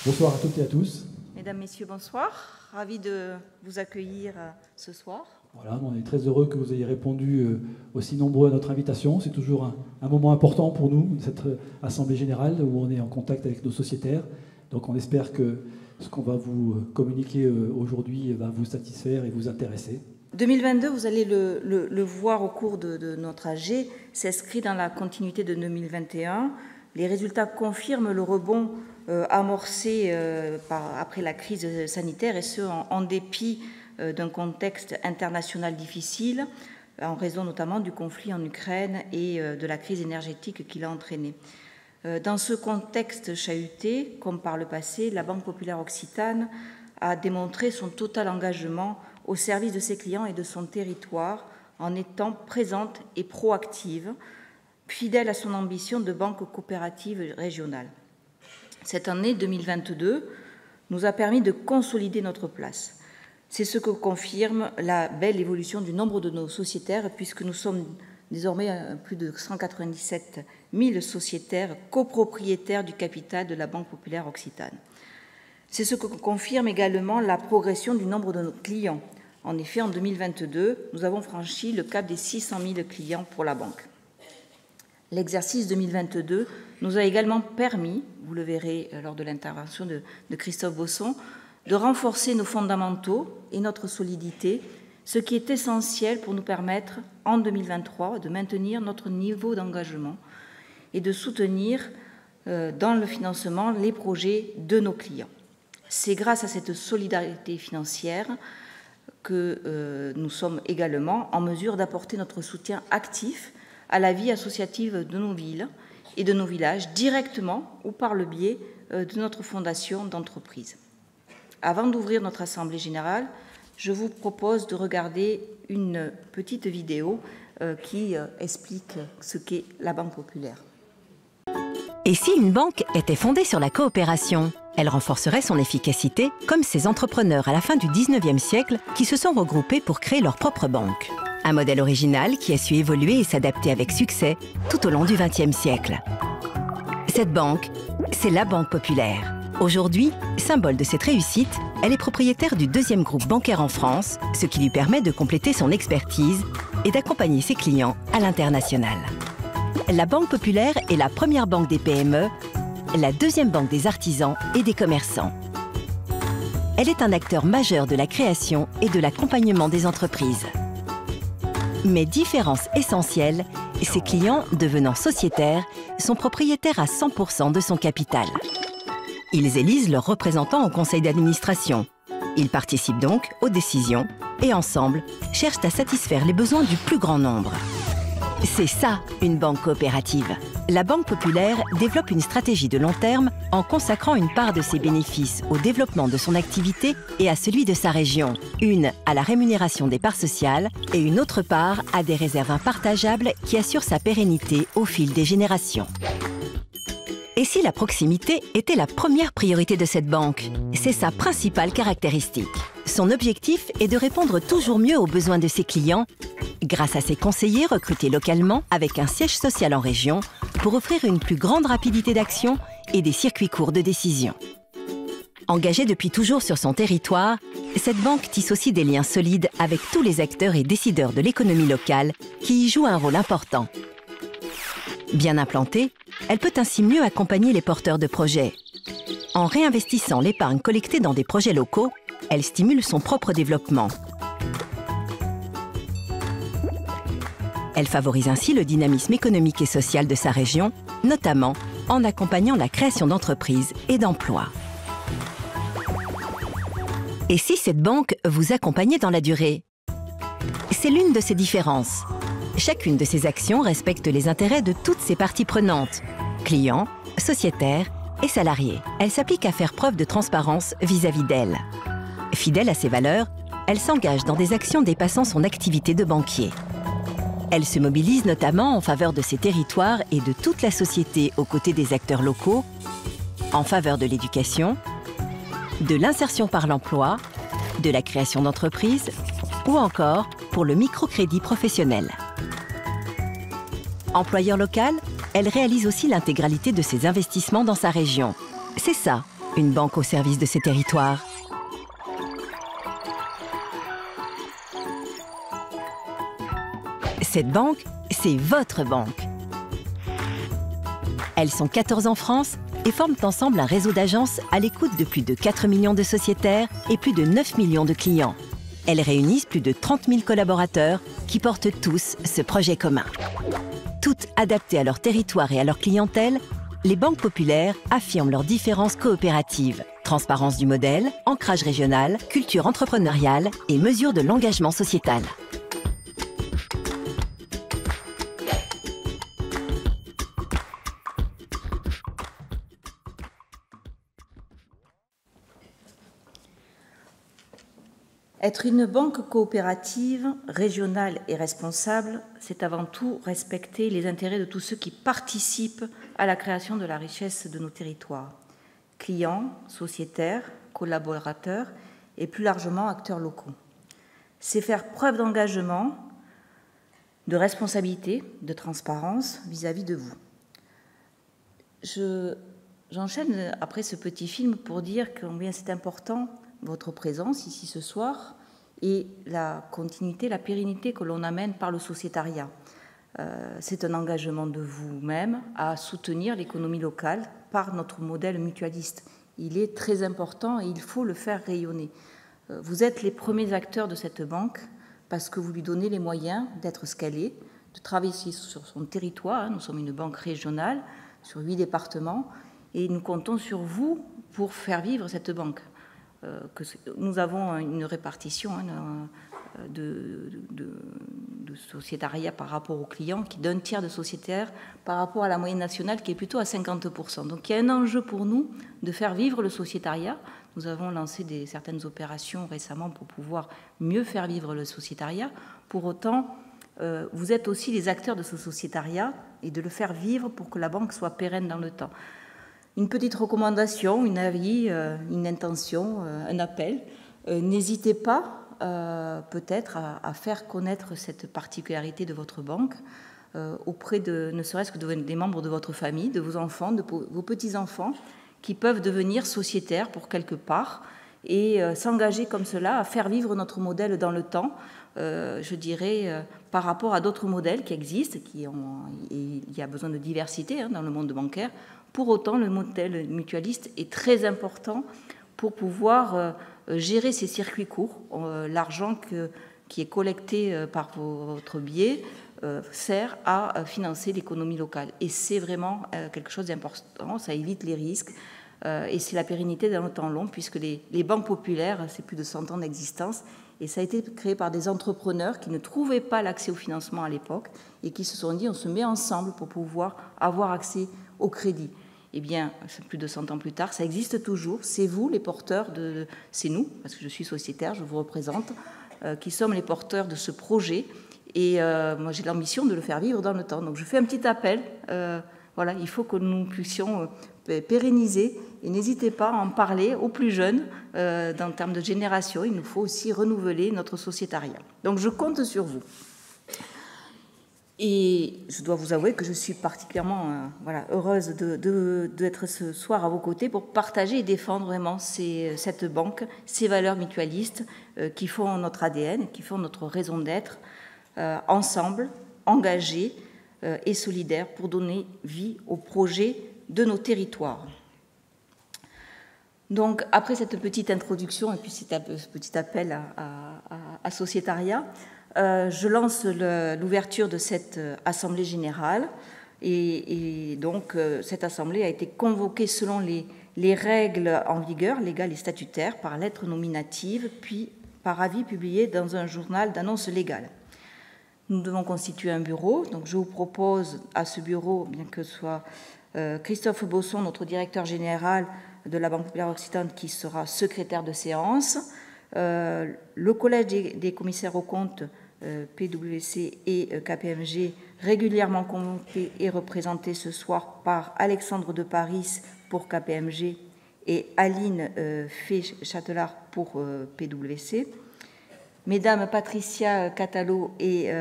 Bonsoir à toutes et à tous. Mesdames, Messieurs, bonsoir. Ravi de vous accueillir ce soir. Voilà, on est très heureux que vous ayez répondu aussi nombreux à notre invitation. C'est toujours un moment important pour nous, cette Assemblée Générale, où on est en contact avec nos sociétaires. Donc on espère que ce qu'on va vous communiquer aujourd'hui va vous satisfaire et vous intéresser. 2022, vous allez le voir au cours de notre AG, s'inscrit dans la continuité de 2021. Les résultats confirment le rebond amorcé après la crise sanitaire, et ce, en dépit d'un contexte international difficile, en raison notamment du conflit en Ukraine et de la crise énergétique qu'il a entraîné. Dans ce contexte chahuté, comme par le passé, la Banque populaire occitane a démontré son total engagement au service de ses clients et de son territoire, en étant présente et proactive, fidèle à son ambition de banque coopérative régionale. Cette année 2022 nous a permis de consolider notre place. C'est ce que confirme la belle évolution du nombre de nos sociétaires, puisque nous sommes désormais plus de 197 000 sociétaires copropriétaires du capital de la Banque populaire occitane. C'est ce que confirme également la progression du nombre de nos clients. En effet, en 2022, nous avons franchi le cap des 600 000 clients pour la banque. L'exercice 2022 nous a également permis, vous le verrez lors de l'intervention de Christophe Bosson, de renforcer nos fondamentaux et notre solidité, ce qui est essentiel pour nous permettre, en 2023, de maintenir notre niveau d'engagement et de soutenir dans le financement les projets de nos clients. C'est grâce à cette solidarité financière que nous sommes également en mesure d'apporter notre soutien actif à la vie associative de nos villes et de nos villages, directement ou par le biais de notre fondation d'entreprise. Avant d'ouvrir notre Assemblée générale, je vous propose de regarder une petite vidéo qui explique ce qu'est la Banque populaire. Et si une banque était fondée sur la coopération ? Elle renforcerait son efficacité, comme ces entrepreneurs à la fin du 19e siècle qui se sont regroupés pour créer leur propre banque. Un modèle original qui a su évoluer et s'adapter avec succès tout au long du XXe siècle. Cette banque, c'est la Banque populaire. Aujourd'hui, symbole de cette réussite, elle est propriétaire du deuxième groupe bancaire en France, ce qui lui permet de compléter son expertise et d'accompagner ses clients à l'international. La Banque populaire est la première banque des PME, la deuxième banque des artisans et des commerçants. Elle est un acteur majeur de la création et de l'accompagnement des entreprises. Mais différence essentielle, ses clients, devenant sociétaires, sont propriétaires à 100% de son capital. Ils élisent leurs représentants au conseil d'administration. Ils participent donc aux décisions et ensemble cherchent à satisfaire les besoins du plus grand nombre. C'est ça, une banque coopérative. La Banque populaire développe une stratégie de long terme en consacrant une part de ses bénéfices au développement de son activité et à celui de sa région. Une à la rémunération des parts sociales et une autre part à des réserves impartageables qui assurent sa pérennité au fil des générations. Et si la proximité était la première priorité de cette banque? C'est sa principale caractéristique. Son objectif est de répondre toujours mieux aux besoins de ses clients grâce à ses conseillers recrutés localement avec un siège social en région pour offrir une plus grande rapidité d'action et des circuits courts de décision. Engagée depuis toujours sur son territoire, cette banque tisse aussi des liens solides avec tous les acteurs et décideurs de l'économie locale qui y jouent un rôle important. Bien implantée, elle peut ainsi mieux accompagner les porteurs de projets. En réinvestissant l'épargne collectée dans des projets locaux, elle stimule son propre développement. Elle favorise ainsi le dynamisme économique et social de sa région, notamment en accompagnant la création d'entreprises et d'emplois. Et si cette banque vous accompagnait dans la durée? C'est l'une de ses différences. Chacune de ses actions respecte les intérêts de toutes ses parties prenantes, clients, sociétaires et salariés. Elle s'applique à faire preuve de transparence vis-à-vis d'elle. Fidèle à ses valeurs, elle s'engage dans des actions dépassant son activité de banquier. Elle se mobilise notamment en faveur de ses territoires et de toute la société aux côtés des acteurs locaux, en faveur de l'éducation, de l'insertion par l'emploi, de la création d'entreprises ou encore pour le microcrédit professionnel. Employeur local, elle réalise aussi l'intégralité de ses investissements dans sa région. C'est ça, une banque au service de ses territoires. Cette banque, c'est votre banque. Elles sont 14 en France et forment ensemble un réseau d'agences à l'écoute de plus de 4 millions de sociétaires et plus de 9 millions de clients. Elles réunissent plus de 30 000 collaborateurs qui portent tous ce projet commun. Toutes adaptées à leur territoire et à leur clientèle, les banques populaires affirment leurs différences coopératives. Transparence du modèle, ancrage régional, culture entrepreneuriale et mesure de l'engagement sociétal. Être une banque coopérative, régionale et responsable, c'est avant tout respecter les intérêts de tous ceux qui participent à la création de la richesse de nos territoires. Clients, sociétaires, collaborateurs et plus largement acteurs locaux. C'est faire preuve d'engagement, de responsabilité, de transparence vis-à-vis de vous. J'enchaîne après ce petit film pour dire combien c'est important votre présence ici ce soir et la continuité, la pérennité que l'on amène par le sociétariat. C'est un engagement de vous-même à soutenir l'économie locale par notre modèle mutualiste. Il est très important et il faut le faire rayonner. Vous êtes les premiers acteurs de cette banque parce que vous lui donnez les moyens d'être ce qu'elle est, de travailler sur son territoire. Nous sommes une banque régionale sur 8 départements et nous comptons sur vous pour faire vivre cette banque. Nous avons une répartition de sociétariat par rapport aux clients qui d'un tiers de sociétaires par rapport à la moyenne nationale qui est plutôt à 50%. Donc il y a un enjeu pour nous de faire vivre le sociétariat. Nous avons lancé certaines opérations récemment pour pouvoir mieux faire vivre le sociétariat. Pour autant, vous êtes aussi les acteurs de ce sociétariat et de le faire vivre pour que la banque soit pérenne dans le temps. Une petite recommandation, un avis, une intention, un appel. N'hésitez pas peut-être à faire connaître cette particularité de votre banque auprès de, ne serait-ce que des membres de votre famille, de vos enfants, de vos petits-enfants, qui peuvent devenir sociétaires pour quelque part et s'engager comme cela à faire vivre notre modèle dans le temps, je dirais, par rapport à d'autres modèles qui existent, il y a besoin de diversité dans le monde bancaire. Pour autant, le modèle mutualiste est très important pour pouvoir gérer ces circuits courts. L'argent qui est collecté par votre biais sert à financer l'économie locale. Et c'est vraiment quelque chose d'important, ça évite les risques et c'est la pérennité dans le temps long, puisque les banques populaires, c'est plus de 100 ans d'existence, et ça a été créé par des entrepreneurs qui ne trouvaient pas l'accès au financement à l'époque et qui se sont dit on se met ensemble pour pouvoir avoir accès au crédit. Eh bien, plus de 100 ans plus tard, ça existe toujours. C'est vous les porteurs c'est nous, parce que je suis sociétaire, je vous représente, qui sommes les porteurs de ce projet. Et moi, j'ai l'ambition de le faire vivre dans le temps. Donc, je fais un petit appel. Voilà, il faut que nous puissions pérenniser. Et n'hésitez pas à en parler aux plus jeunes. En termes de génération, il nous faut aussi renouveler notre sociétariat. Donc, je compte sur vous. Et je dois vous avouer que je suis particulièrement heureuse d'être ce soir à vos côtés pour partager et défendre vraiment cette banque, ces valeurs mutualistes qui font notre ADN, qui font notre raison d'être, ensemble, engagés et solidaires pour donner vie au projet de nos territoires. Donc, après cette petite introduction et puis ce petit appel à sociétariat, je lance l'ouverture de cette assemblée générale et donc cette assemblée a été convoquée selon les règles en vigueur, légales et statutaires, par lettre nominative, puis par avis publié dans un journal d'annonce légale. Nous devons constituer un bureau, donc je vous propose à ce bureau, bien que ce soit Christophe Bosson, notre directeur général de la Banque populaire occitane, qui sera secrétaire de séance, le collège des commissaires aux comptes PwC et KPMG, régulièrement convoqué et représenté ce soir par Alexandre de Paris pour KPMG et Aline Fay-Châtelard pour PwC. Mesdames Patricia Catalo et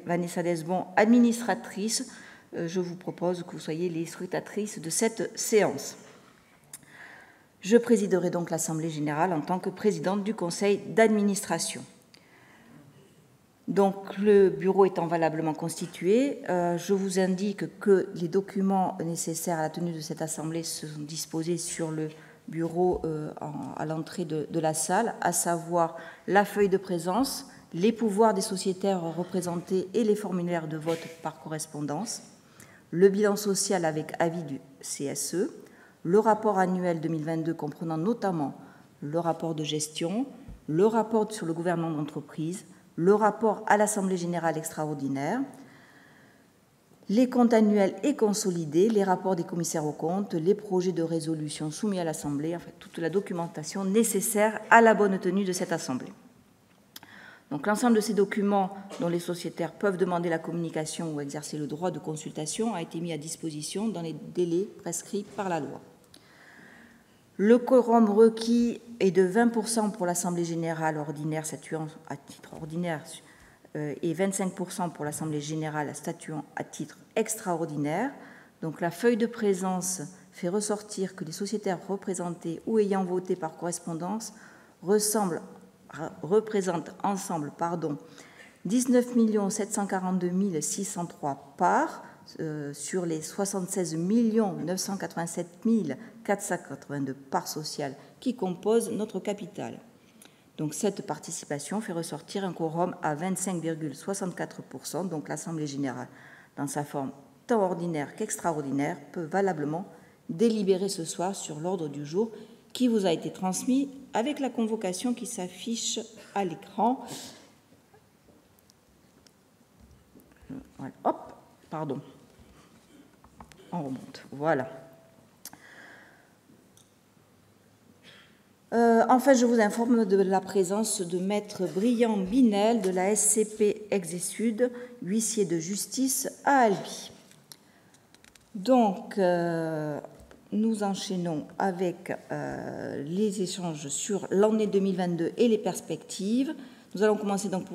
Vanessa Desbon, administratrices, je vous propose que vous soyez les scrutatrices de cette séance. Je présiderai donc l'Assemblée générale en tant que présidente du conseil d'administration. Donc, le bureau étant valablement constitué, je vous indique que les documents nécessaires à la tenue de cette assemblée sont disposés sur le bureau à l'entrée de la salle, à savoir la feuille de présence, les pouvoirs des sociétaires représentés et les formulaires de vote par correspondance, le bilan social avec avis du CSE, le rapport annuel 2022 comprenant notamment le rapport de gestion, le rapport sur le gouvernement d'entreprise, le rapport à l'Assemblée générale extraordinaire, les comptes annuels et consolidés, les rapports des commissaires aux comptes, les projets de résolution soumis à l'Assemblée, enfin toute la documentation nécessaire à la bonne tenue de cette Assemblée. Donc l'ensemble de ces documents dont les sociétaires peuvent demander la communication ou exercer le droit de consultation a été mis à disposition dans les délais prescrits par la loi. Le quorum requis est de 20% pour l'Assemblée générale ordinaire statuant à titre ordinaire et 25% pour l'Assemblée générale statuant à titre extraordinaire. Donc la feuille de présence fait ressortir que les sociétaires représentés ou ayant voté par correspondance représentent ensemble 19 742 603 parts sur les 76 987 482 parts sociales qui composent notre capital. Donc cette participation fait ressortir un quorum à 25,64%, donc l'Assemblée générale, dans sa forme tant ordinaire qu'extraordinaire, peut valablement délibérer ce soir sur l'ordre du jour qui vous a été transmis avec la convocation qui s'affiche à l'écran. Voilà. Hop, pardon. On remonte. Voilà. Enfin, je vous informe de la présence de Maître Briand Binel de la SCP Exesud, huissier de justice à Albi. Donc, nous enchaînons avec les échanges sur l'année 2022 et les perspectives. Nous allons commencer donc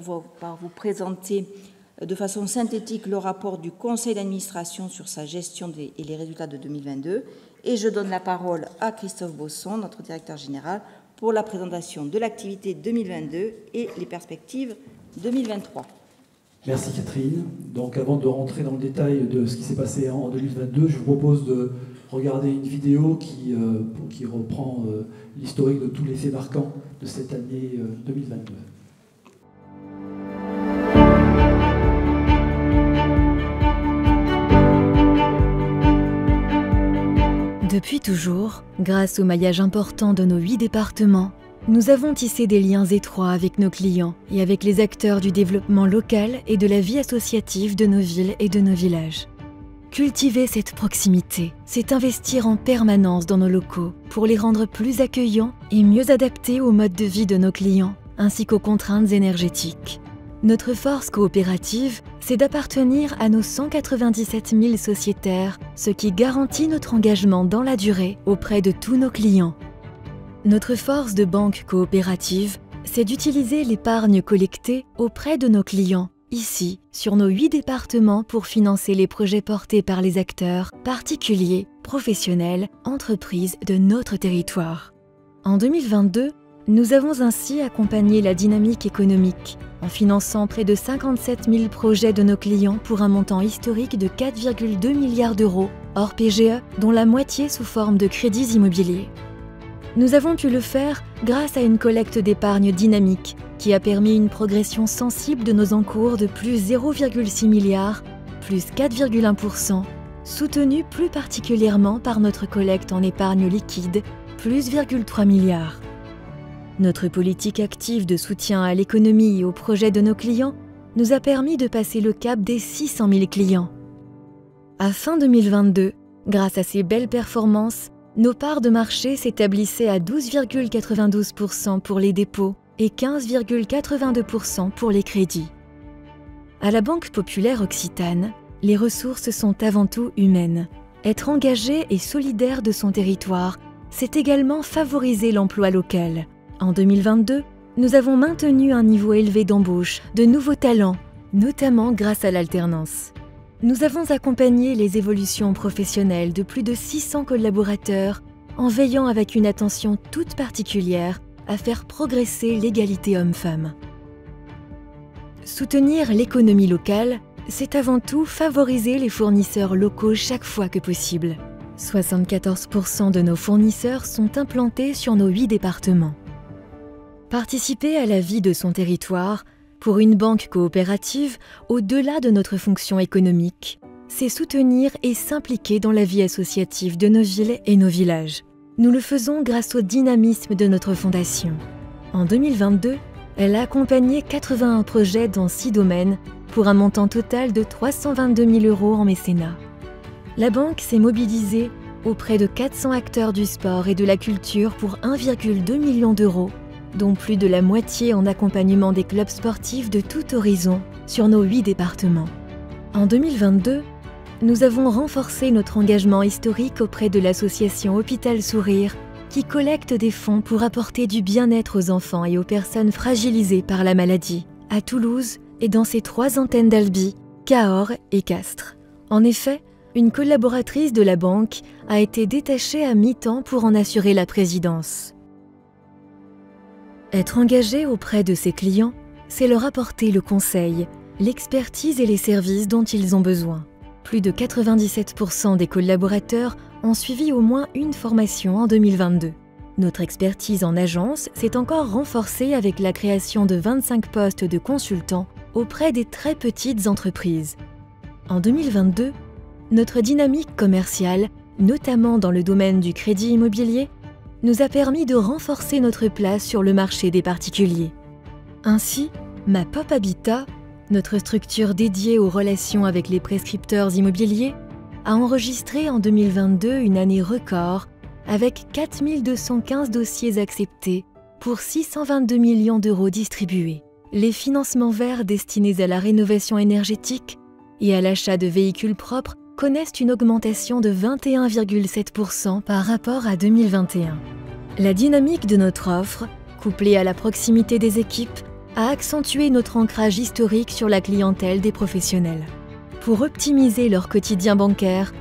par vous présenter de façon synthétique le rapport du Conseil d'administration sur sa gestion et les résultats de 2022. Et je donne la parole à Christophe Bosson, notre directeur général, pour la présentation de l'activité 2022 et les perspectives 2023. Merci Catherine. Donc avant de rentrer dans le détail de ce qui s'est passé en 2022, je vous propose de regarder une vidéo qui reprend l'historique de tous les faits marquants de cette année 2022. Depuis toujours, grâce au maillage important de nos 8 départements, nous avons tissé des liens étroits avec nos clients et avec les acteurs du développement local et de la vie associative de nos villes et de nos villages. Cultiver cette proximité, c'est investir en permanence dans nos locaux pour les rendre plus accueillants et mieux adaptés au mode de vie de nos clients, ainsi qu'aux contraintes énergétiques. Notre force coopérative, c'est d'appartenir à nos 197 000 sociétaires, ce qui garantit notre engagement dans la durée auprès de tous nos clients. Notre force de banque coopérative, c'est d'utiliser l'épargne collectée auprès de nos clients, ici, sur nos 8 départements pour financer les projets portés par les acteurs, particuliers, professionnels, entreprises de notre territoire. En 2022, nous avons ainsi accompagné la dynamique économique en finançant près de 57 000 projets de nos clients pour un montant historique de 4,2 milliards d'euros, hors PGE, dont la moitié sous forme de crédits immobiliers. Nous avons pu le faire grâce à une collecte d'épargne dynamique qui a permis une progression sensible de nos encours de plus 0,6 milliards, plus 4,1%, soutenue plus particulièrement par notre collecte en épargne liquide, plus 0,3 milliards. Notre politique active de soutien à l'économie et aux projets de nos clients nous a permis de passer le cap des 600 000 clients. À fin 2022, grâce à ces belles performances, nos parts de marché s'établissaient à 12,92% pour les dépôts et 15,82% pour les crédits. À la Banque populaire occitane, les ressources sont avant tout humaines. Être engagé et solidaire de son territoire, c'est également favoriser l'emploi local. En 2022, nous avons maintenu un niveau élevé d'embauche de nouveaux talents, notamment grâce à l'alternance. Nous avons accompagné les évolutions professionnelles de plus de 600 collaborateurs en veillant avec une attention toute particulière à faire progresser l'égalité homme-femme. Soutenir l'économie locale, c'est avant tout favoriser les fournisseurs locaux chaque fois que possible. 74% de nos fournisseurs sont implantés sur nos 8 départements. Participer à la vie de son territoire, pour une banque coopérative, au-delà de notre fonction économique, c'est soutenir et s'impliquer dans la vie associative de nos villes et nos villages. Nous le faisons grâce au dynamisme de notre fondation. En 2022, elle a accompagné 81 projets dans 6 domaines pour un montant total de 322 000 € en mécénat. La banque s'est mobilisée auprès de 400 acteurs du sport et de la culture pour 1,2 million d'euros, dont plus de la moitié en accompagnement des clubs sportifs de tout horizon sur nos 8 départements. En 2022, nous avons renforcé notre engagement historique auprès de l'association Hôpital Sourire, qui collecte des fonds pour apporter du bien-être aux enfants et aux personnes fragilisées par la maladie, à Toulouse et dans ses 3 antennes d'Albi, Cahors et Castres. En effet, une collaboratrice de la banque a été détachée à mi-temps pour en assurer la présidence. Être engagé auprès de ses clients, c'est leur apporter le conseil, l'expertise et les services dont ils ont besoin. Plus de 97% des collaborateurs ont suivi au moins une formation en 2022. Notre expertise en agence s'est encore renforcée avec la création de 25 postes de consultants auprès des très petites entreprises. En 2022, notre dynamique commerciale, notamment dans le domaine du crédit immobilier, nous a permis de renforcer notre place sur le marché des particuliers. Ainsi, MaPop Habitat, notre structure dédiée aux relations avec les prescripteurs immobiliers, a enregistré en 2022 une année record avec 4 215 dossiers acceptés pour 622 millions d'euros distribués. Les financements verts destinés à la rénovation énergétique et à l'achat de véhicules propres connaissent une augmentation de 21,7% par rapport à 2021. La dynamique de notre offre, couplée à la proximité des équipes, a accentué notre ancrage historique sur la clientèle des professionnels. Pour optimiser leur quotidien bancaire,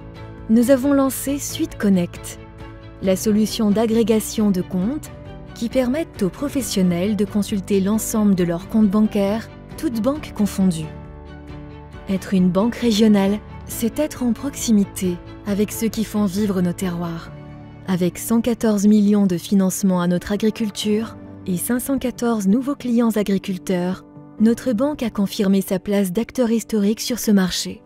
nous avons lancé Suite Connect, la solution d'agrégation de comptes qui permettent aux professionnels de consulter l'ensemble de leurs comptes bancaires, toutes banques confondues. Être une banque régionale, c'est être en proximité avec ceux qui font vivre nos terroirs. Avec 114 millions de financements à notre agriculture et 514 nouveaux clients agriculteurs, notre banque a confirmé sa place d'acteur historique sur ce marché.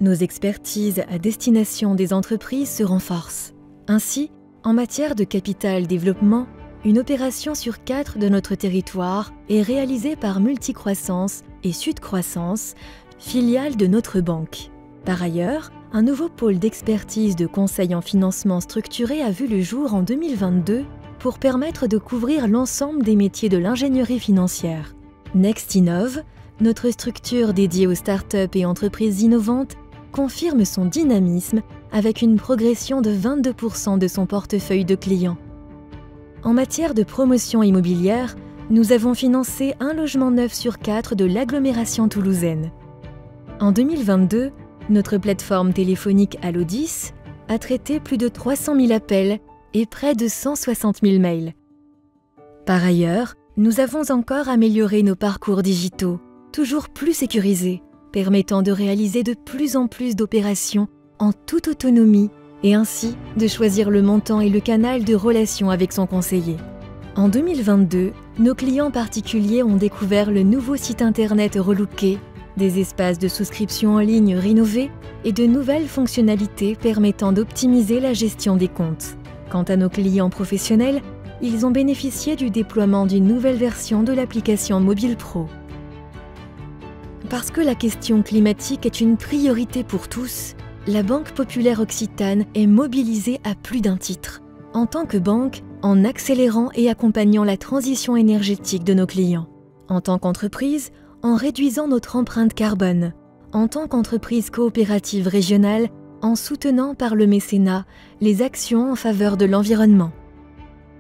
Nos expertises à destination des entreprises se renforcent. Ainsi, en matière de capital développement, une opération sur 4 de notre territoire est réalisée par Multicroissance et Sud Croissance, filiale de notre banque. Par ailleurs, un nouveau pôle d'expertise de conseil en financement structuré a vu le jour en 2022 pour permettre de couvrir l'ensemble des métiers de l'ingénierie financière. NextInnov, notre structure dédiée aux startups et entreprises innovantes, confirme son dynamisme avec une progression de 22% de son portefeuille de clients. En matière de promotion immobilière, nous avons financé un logement neuf sur 4 de l'agglomération toulousaine. En 2022, notre plateforme téléphonique Allo10 a traité plus de 300 000 appels et près de 160 000 mails. Par ailleurs, nous avons encore amélioré nos parcours digitaux, toujours plus sécurisés, permettant de réaliser de plus en plus d'opérations en toute autonomie et ainsi de choisir le montant et le canal de relation avec son conseiller. En 2022, nos clients particuliers ont découvert le nouveau site internet relooké, des espaces de souscription en ligne rénovés et de nouvelles fonctionnalités permettant d'optimiser la gestion des comptes. Quant à nos clients professionnels, ils ont bénéficié du déploiement d'une nouvelle version de l'application Mobile Pro. Parce que la question climatique est une priorité pour tous, la Banque Populaire Occitane est mobilisée à plus d'un titre. En tant que banque, en accélérant et accompagnant la transition énergétique de nos clients. En tant qu'entreprise, en réduisant notre empreinte carbone. En tant qu'entreprise coopérative régionale, en soutenant par le mécénat les actions en faveur de l'environnement.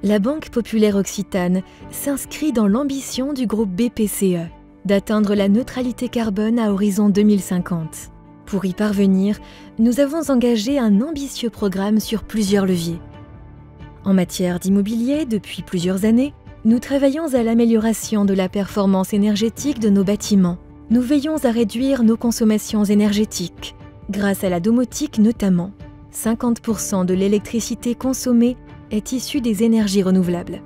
La Banque Populaire Occitane s'inscrit dans l'ambition du groupe BPCE d'atteindre la neutralité carbone à horizon 2050. Pour y parvenir, nous avons engagé un ambitieux programme sur plusieurs leviers. En matière d'immobilier, depuis plusieurs années, nous travaillons à l'amélioration de la performance énergétique de nos bâtiments. Nous veillons à réduire nos consommations énergétiques, grâce à la domotique notamment. 50% de l'électricité consommée est issue des énergies renouvelables.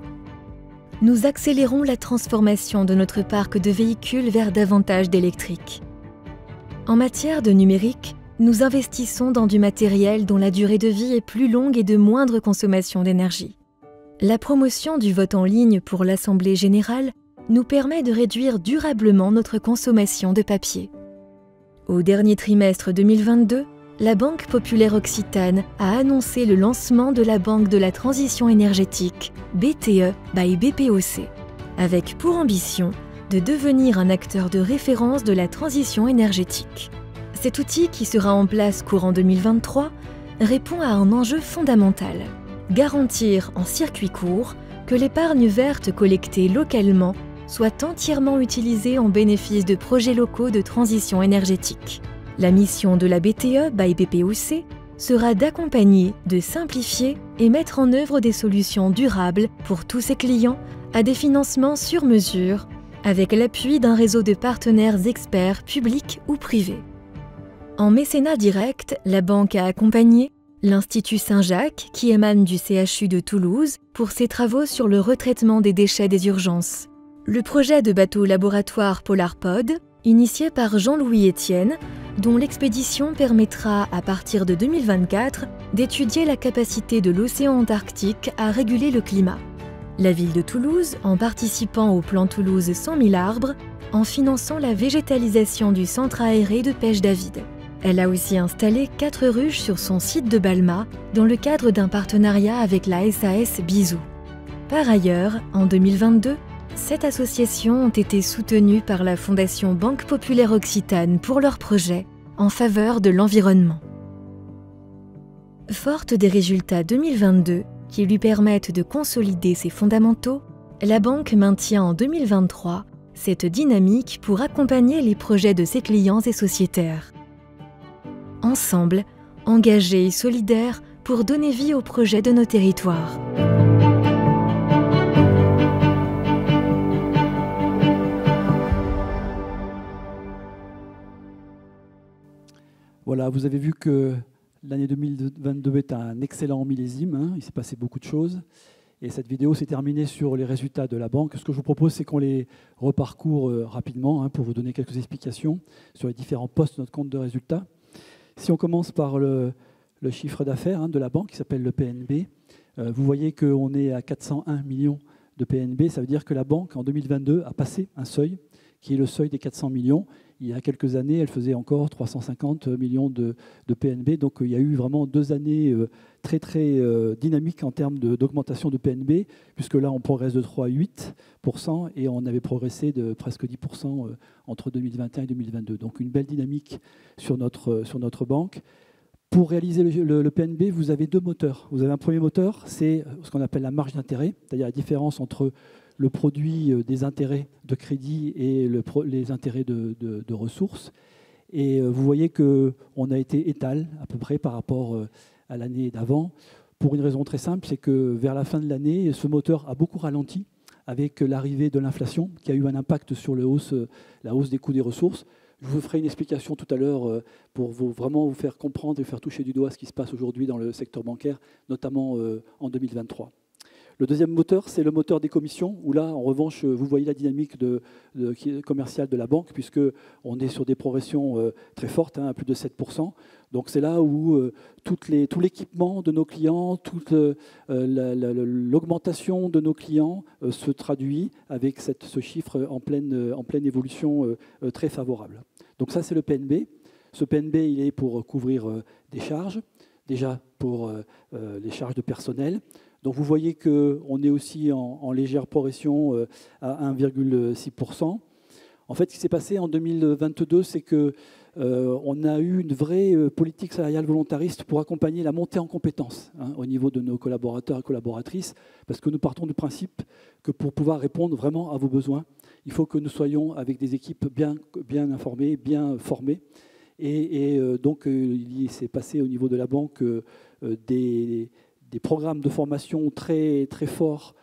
Nous accélérons la transformation de notre parc de véhicules vers davantage d'électrique. En matière de numérique, nous investissons dans du matériel dont la durée de vie est plus longue et de moindre consommation d'énergie. La promotion du vote en ligne pour l'Assemblée générale nous permet de réduire durablement notre consommation de papier. Au dernier trimestre 2022, la Banque populaire occitane a annoncé le lancement de la Banque de la transition énergétique, BTE by BPOC, avec pour ambition de devenir un acteur de référence de la transition énergétique. Cet outil, qui sera en place courant 2023, répond à un enjeu fondamental: garantir en circuit court que l'épargne verte collectée localement soit entièrement utilisée en bénéfice de projets locaux de transition énergétique. La mission de la BTE by BPOC sera d'accompagner, de simplifier et mettre en œuvre des solutions durables pour tous ses clients à des financements sur mesure, avec l'appui d'un réseau de partenaires experts publics ou privés. En mécénat direct, la banque a accompagné l'Institut Saint-Jacques, qui émane du CHU de Toulouse, pour ses travaux sur le retraitement des déchets des urgences. Le projet de bateau laboratoire PolarPod, initié par Jean-Louis Etienne, dont l'expédition permettra, à partir de 2024, d'étudier la capacité de l'océan Antarctique à réguler le climat. La ville de Toulouse, en participant au plan Toulouse 100 000 arbres, en finançant la végétalisation du centre aéré de pêche David. Elle a aussi installé 4 ruches sur son site de Balma, dans le cadre d'un partenariat avec la SAS Bisou. Par ailleurs, en 2022, 7 associations ont été soutenues par la Fondation Banque populaire occitane pour leurs projets en faveur de l'environnement. Forte des résultats 2022 qui lui permettent de consolider ses fondamentaux, la banque maintient en 2023 cette dynamique pour accompagner les projets de ses clients et sociétaires. Ensemble, engagés et solidaires pour donner vie aux projets de nos territoires. Voilà, vous avez vu que l'année 2022 est un excellent millésime, hein, il s'est passé beaucoup de choses. Et cette vidéo s'est terminée sur les résultats de la banque. Ce que je vous propose, c'est qu'on les reparcourt rapidement, hein, pour vous donner quelques explications sur les différents postes de notre compte de résultats. Si on commence par le chiffre d'affaires, hein, de la banque, qui s'appelle le PNB, vous voyez qu'on est à 401 millions de PNB. Ça veut dire que la banque, en 2022, a passé un seuil, qui est le seuil des 400 millions. Il y a quelques années, elle faisait encore 350 millions de PNB. Donc il y a eu vraiment 2 années très dynamiques en termes d'augmentation de PNB, puisque là on progresse de 3 à 8%, et on avait progressé de presque 10% entre 2021 et 2022. Donc une belle dynamique sur notre banque. Pour réaliser le PNB, vous avez 2 moteurs. Vous avez un premier moteur, c'est ce qu'on appelle la marge d'intérêt, c'est-à-dire la différence entre le produit des intérêts de crédit et les intérêts de ressources. Et vous voyez qu'on a été étal à peu près par rapport à l'année d'avant, pour une raison très simple, c'est que vers la fin de l'année, ce moteur a beaucoup ralenti avec l'arrivée de l'inflation, qui a eu un impact sur la hausse des coûts des ressources. Je vous ferai une explication tout à l'heure pour vraiment vous faire comprendre et faire toucher du doigt ce qui se passe aujourd'hui dans le secteur bancaire, notamment en 2023. Le deuxième moteur, c'est le moteur des commissions, où là, en revanche, vous voyez la dynamique commerciale de la banque, puisqu'on est sur des progressions très fortes, hein, à plus de 7%. Donc c'est là où tout l'équipement de nos clients, toute l'augmentation de nos clients se traduit avec ce chiffre en pleine évolution très favorable. Donc ça, c'est le PNB. Ce PNB, il est pour couvrir des charges, déjà pour les charges de personnel. Donc vous voyez qu'on est aussi en légère progression à 1,6%. En fait, ce qui s'est passé en 2022, c'est qu'on a eu une vraie politique salariale volontariste pour accompagner la montée en compétences, hein, au niveau de nos collaborateurs et collaboratrices, parce que nous partons du principe que pour pouvoir répondre vraiment à vos besoins, il faut que nous soyons avec des équipes bien informées, bien formées. Et donc, il s'est passé au niveau de la banque des des programmes de formation très, très forts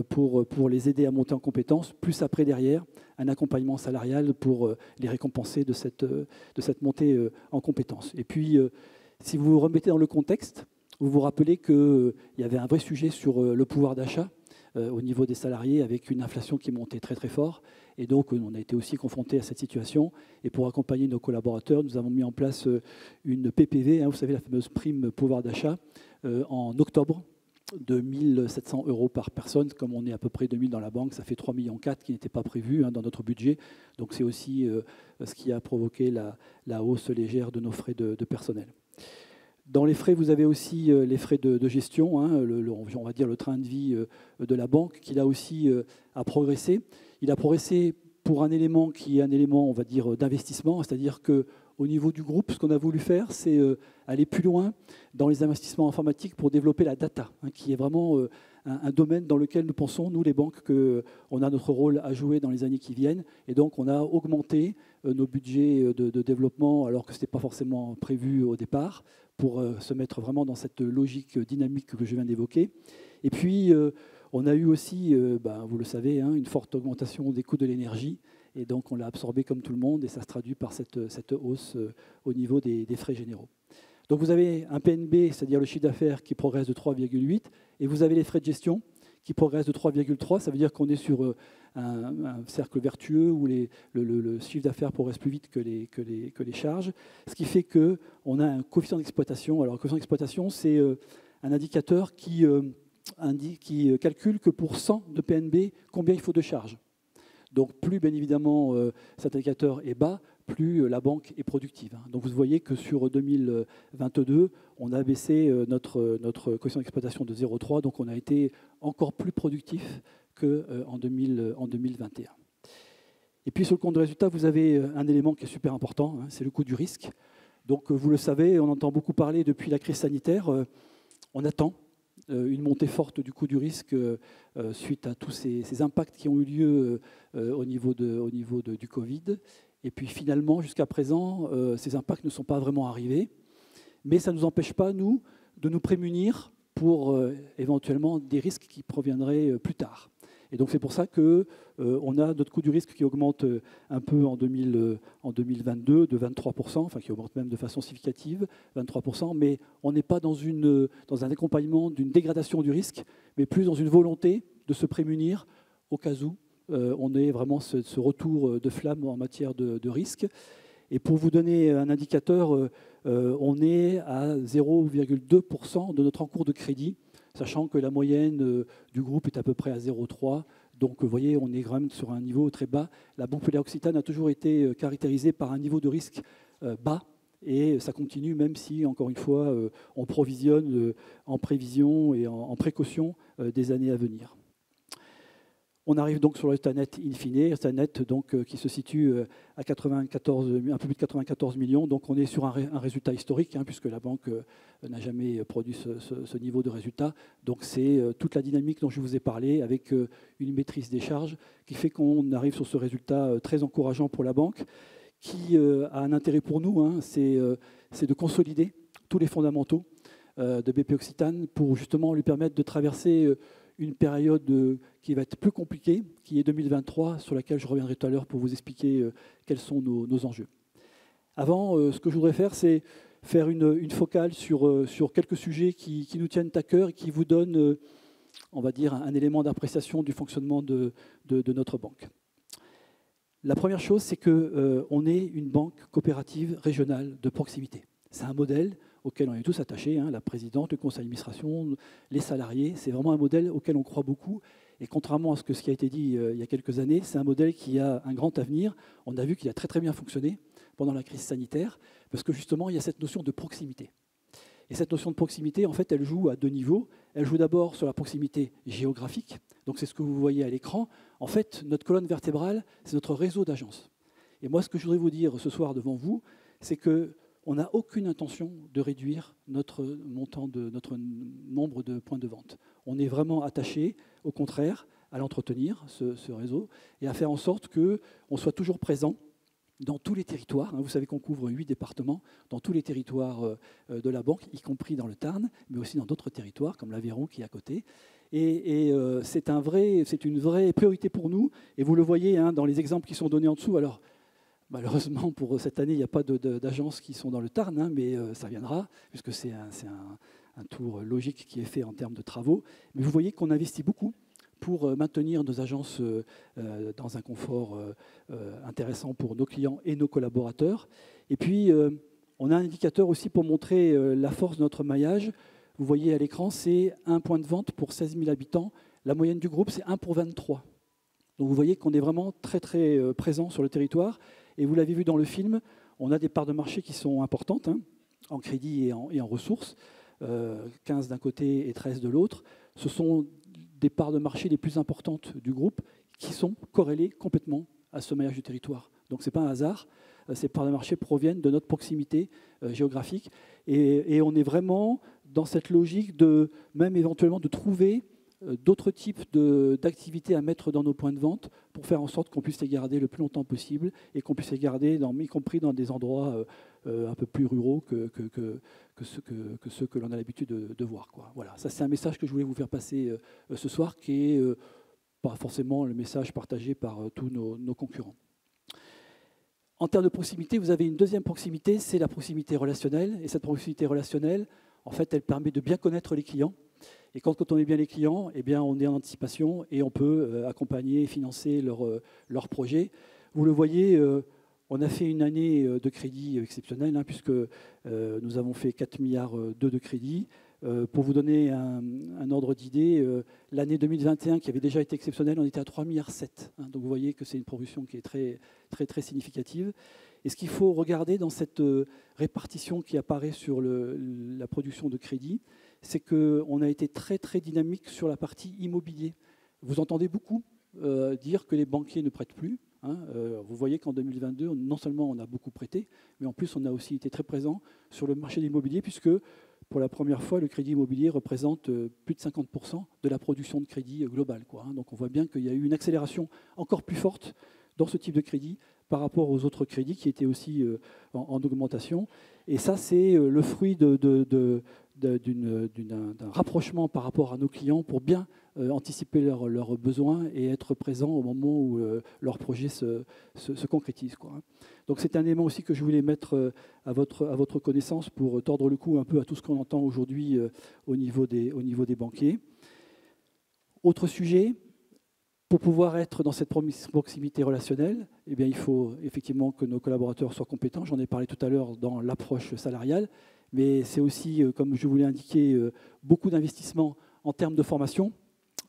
pour les aider à monter en compétences, plus après derrière, un accompagnement salarial pour les récompenser de cette montée en compétences. Et puis, si vous vous remettez dans le contexte, vous vous rappelez qu'il y avait un vrai sujet sur le pouvoir d'achat au niveau des salariés, avec une inflation qui montait très très fort. Et donc, on a été aussi confronté à cette situation. Et pour accompagner nos collaborateurs, nous avons mis en place une PPV, vous savez, la fameuse prime pouvoir d'achat, en octobre, de 1 700 € par personne. Comme on est à peu près 2 000 dans la banque, ça fait 3,4 millions qui n'étaient pas prévus dans notre budget. Donc, c'est aussi ce qui a provoqué la hausse légère de nos frais de personnel. Dans les frais, vous avez aussi les frais de gestion, on va dire le train de vie de la banque, qui là aussi a progressé. Il a progressé pour un élément qui est un élément, on va dire, d'investissement, c'est-à-dire qu'au niveau du groupe, ce qu'on a voulu faire, c'est aller plus loin dans les investissements informatiques pour développer la data, qui est vraiment un domaine dans lequel nous pensons, nous les banques, qu'on a notre rôle à jouer dans les années qui viennent. Et donc, on a augmenté nos budgets de développement, alors que ce n'était pas forcément prévu au départ, pour se mettre vraiment dans cette logique dynamique que je viens d'évoquer. Et puis, on a eu aussi, vous le savez, une forte augmentation des coûts de l'énergie. Et donc, on l'a absorbé comme tout le monde, et ça se traduit par cette hausse au niveau des frais généraux. Donc, vous avez un PNB, c'est-à-dire le chiffre d'affaires, qui progresse de 3,8, et vous avez les frais de gestion qui progressent de 3,3. Ça veut dire qu'on est sur un cercle vertueux où le chiffre d'affaires progresse plus vite que les charges, ce qui fait qu'on a un coefficient d'exploitation. Alors, le coefficient d'exploitation, c'est un indicateur qui calcule que pour 100 de PNB, combien il faut de charges. Donc, plus, bien évidemment, cet indicateur est bas, plus la banque est productive. Donc, vous voyez que sur 2022, on a baissé notre coefficient d'exploitation de 0,3, donc on a été encore plus productif qu'en 2021. Et puis, sur le compte de résultat, vous avez un élément qui est super important, c'est le coût du risque. Donc, vous le savez, on entend beaucoup parler depuis la crise sanitaire. On attend une montée forte du coût du risque suite à tous ces impacts qui ont eu lieu au niveau du Covid. Et puis finalement, jusqu'à présent, ces impacts ne sont pas vraiment arrivés. Mais ça ne nous empêche pas, nous, de nous prémunir éventuellement des risques qui proviendraient plus tard. Et donc c'est pour ça qu'on a notre coût du risque qui augmente un peu en 2022 de 23%, enfin qui augmente même de façon significative, 23%, mais on n'est pas dans un accompagnement d'une dégradation du risque, mais plus dans une volonté de se prémunir au cas où on ait vraiment ce retour de flamme en matière de risque. Et pour vous donner un indicateur, on est à 0,2% de notre encours de crédit, sachant que la moyenne du groupe est à peu près à 0,3. Donc, vous voyez, on est quand même sur un niveau très bas. La Banque Populaire Occitane a toujours été caractérisée par un niveau de risque bas, et ça continue, même si, encore une fois, on provisionne en prévision et en précaution des années à venir. On arrive donc sur le résultat net in fine, résultat net donc, qui se situe à un peu plus de 94 millions. Donc on est sur un résultat historique, puisque la banque n'a jamais produit ce niveau de résultat. Donc c'est toute la dynamique dont je vous ai parlé, avec une maîtrise des charges, qui fait qu'on arrive sur ce résultat très encourageant pour la banque, qui a un intérêt pour nous, c'est de consolider tous les fondamentaux de BP Occitane pour justement lui permettre de traverser une période qui va être plus compliquée, qui est 2023, sur laquelle je reviendrai tout à l'heure pour vous expliquer quels sont nos enjeux. Avant, ce que je voudrais faire, c'est faire une focale sur quelques sujets qui nous tiennent à cœur et qui vous donnent, on va dire, un élément d'appréciation du fonctionnement de notre banque. La première chose, c'est qu'on est une banque coopérative régionale de proximité. C'est un modèle auquel on est tous attachés, la présidente, le conseil d'administration, les salariés. C'est vraiment un modèle auquel on croit beaucoup. Et contrairement à ce qui a été dit il y a quelques années, c'est un modèle qui a un grand avenir. On a vu qu'il a très très bien fonctionné pendant la crise sanitaire, parce que justement, il y a cette notion de proximité. Et cette notion de proximité, en fait, elle joue à deux niveaux. Elle joue d'abord sur la proximité géographique. Donc c'est ce que vous voyez à l'écran. En fait, notre colonne vertébrale, c'est notre réseau d'agences. Et moi, ce que je voudrais vous dire ce soir devant vous, c'est que on n'a aucune intention de réduire notre nombre de points de vente. On est vraiment attaché, au contraire, à l'entretenir, ce réseau, et à faire en sorte qu'on soit toujours présent dans tous les territoires. Vous savez qu'on couvre 8 départements, dans tous les territoires de la banque, y compris dans le Tarn, mais aussi dans d'autres territoires, comme l'Aveyron qui est à côté. Et c'est une vraie priorité pour nous. Et vous le voyez dans les exemples qui sont donnés en dessous. Alors, malheureusement, pour cette année, il n'y a pas d'agences qui sont dans le Tarn, mais ça viendra, puisque c'est un tour logique qui est fait en termes de travaux. Mais vous voyez qu'on investit beaucoup pour maintenir nos agences dans un confort intéressant pour nos clients et nos collaborateurs. Et puis, on a un indicateur aussi pour montrer la force de notre maillage. Vous voyez à l'écran, c'est 1 point de vente pour 16 000 habitants. La moyenne du groupe, c'est 1 pour 23. Donc vous voyez qu'on est vraiment très, très présent sur le territoire. Et vous l'avez vu dans le film, on a des parts de marché qui sont importantes, en crédit et en ressources. 15 d'un côté et 13 de l'autre. Ce sont des parts de marché les plus importantes du groupe qui sont corrélées complètement à ce maillage du territoire. Donc ce n'est pas un hasard. Ces parts de marché proviennent de notre proximité géographique. Et on est vraiment dans cette logique de même éventuellement de trouver d'autres types d'activités à mettre dans nos points de vente pour faire en sorte qu'on puisse les garder le plus longtemps possible et qu'on puisse les garder, y compris dans des endroits un peu plus ruraux que ceux que l'on a l'habitude de voir. Voilà, ça c'est un message que je voulais vous faire passer ce soir, qui est pas forcément le message partagé par tous nos concurrents. En termes de proximité, vous avez une deuxième proximité, c'est la proximité relationnelle. Et cette proximité relationnelle, en fait, elle permet de bien connaître les clients. Et quand on connaît bien les clients, eh bien, on est en anticipation et on peut accompagner et financer leurs projets. Vous le voyez, on a fait une année de crédit exceptionnelle, puisque nous avons fait 4,2 milliards de crédits. Pour vous donner un ordre d'idée, l'année 2021, qui avait déjà été exceptionnelle, on était à 3,7 milliards. Donc vous voyez que c'est une progression qui est très, très, très significative. Et ce qu'il faut regarder dans cette répartition qui apparaît sur la production de crédit, c'est qu'on a été très, très dynamique sur la partie immobilier. Vous entendez beaucoup dire que les banquiers ne prêtent plus. Vous voyez qu'en 2022, non seulement on a beaucoup prêté, mais en plus on a aussi été très présent sur le marché de l'immobilier, puisque pour la première fois, le crédit immobilier représente plus de 50% de la production de crédit globale. Donc on voit bien qu'il y a eu une accélération encore plus forte dans ce type de crédit par rapport aux autres crédits qui étaient aussi en augmentation. Et ça, c'est le fruit d'un rapprochement par rapport à nos clients pour bien anticiper leurs besoins et être présent au moment où leur projet se concrétise. Donc c'est un élément aussi que je voulais mettre à votre connaissance pour tordre le cou un peu à tout ce qu'on entend aujourd'hui au niveau des banquiers. Autre sujet, pour pouvoir être dans cette proximité relationnelle, eh bien, il faut effectivement que nos collaborateurs soient compétents. J'en ai parlé tout à l'heure dans l'approche salariale, mais c'est aussi, comme je vous l'ai indiqué, beaucoup d'investissements en termes de formation.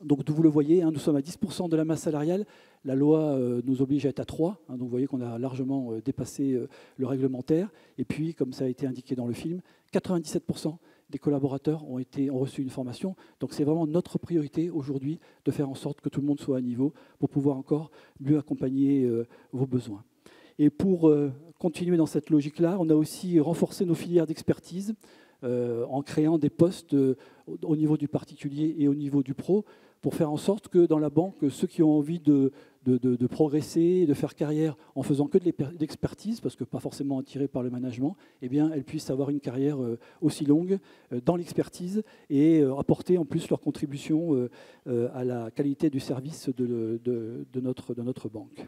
Donc, vous le voyez, nous sommes à 10% de la masse salariale. La loi nous oblige à être à 3%. Donc, vous voyez qu'on a largement dépassé le réglementaire. Et puis, comme ça a été indiqué dans le film, 97% des collaborateurs ont reçu une formation. Donc, c'est vraiment notre priorité aujourd'hui de faire en sorte que tout le monde soit à niveau pour pouvoir encore mieux accompagner vos besoins. Et pour continuer dans cette logique-là, on a aussi renforcé nos filières d'expertise en créant des postes au niveau du particulier et au niveau du pro, pour faire en sorte que dans la banque, ceux qui ont envie de progresser, de faire carrière en faisant que de l'expertise, parce que pas forcément attirés par le management, eh bien, elles puissent avoir une carrière aussi longue dans l'expertise et apporter en plus leur contribution à la qualité du service de notre banque.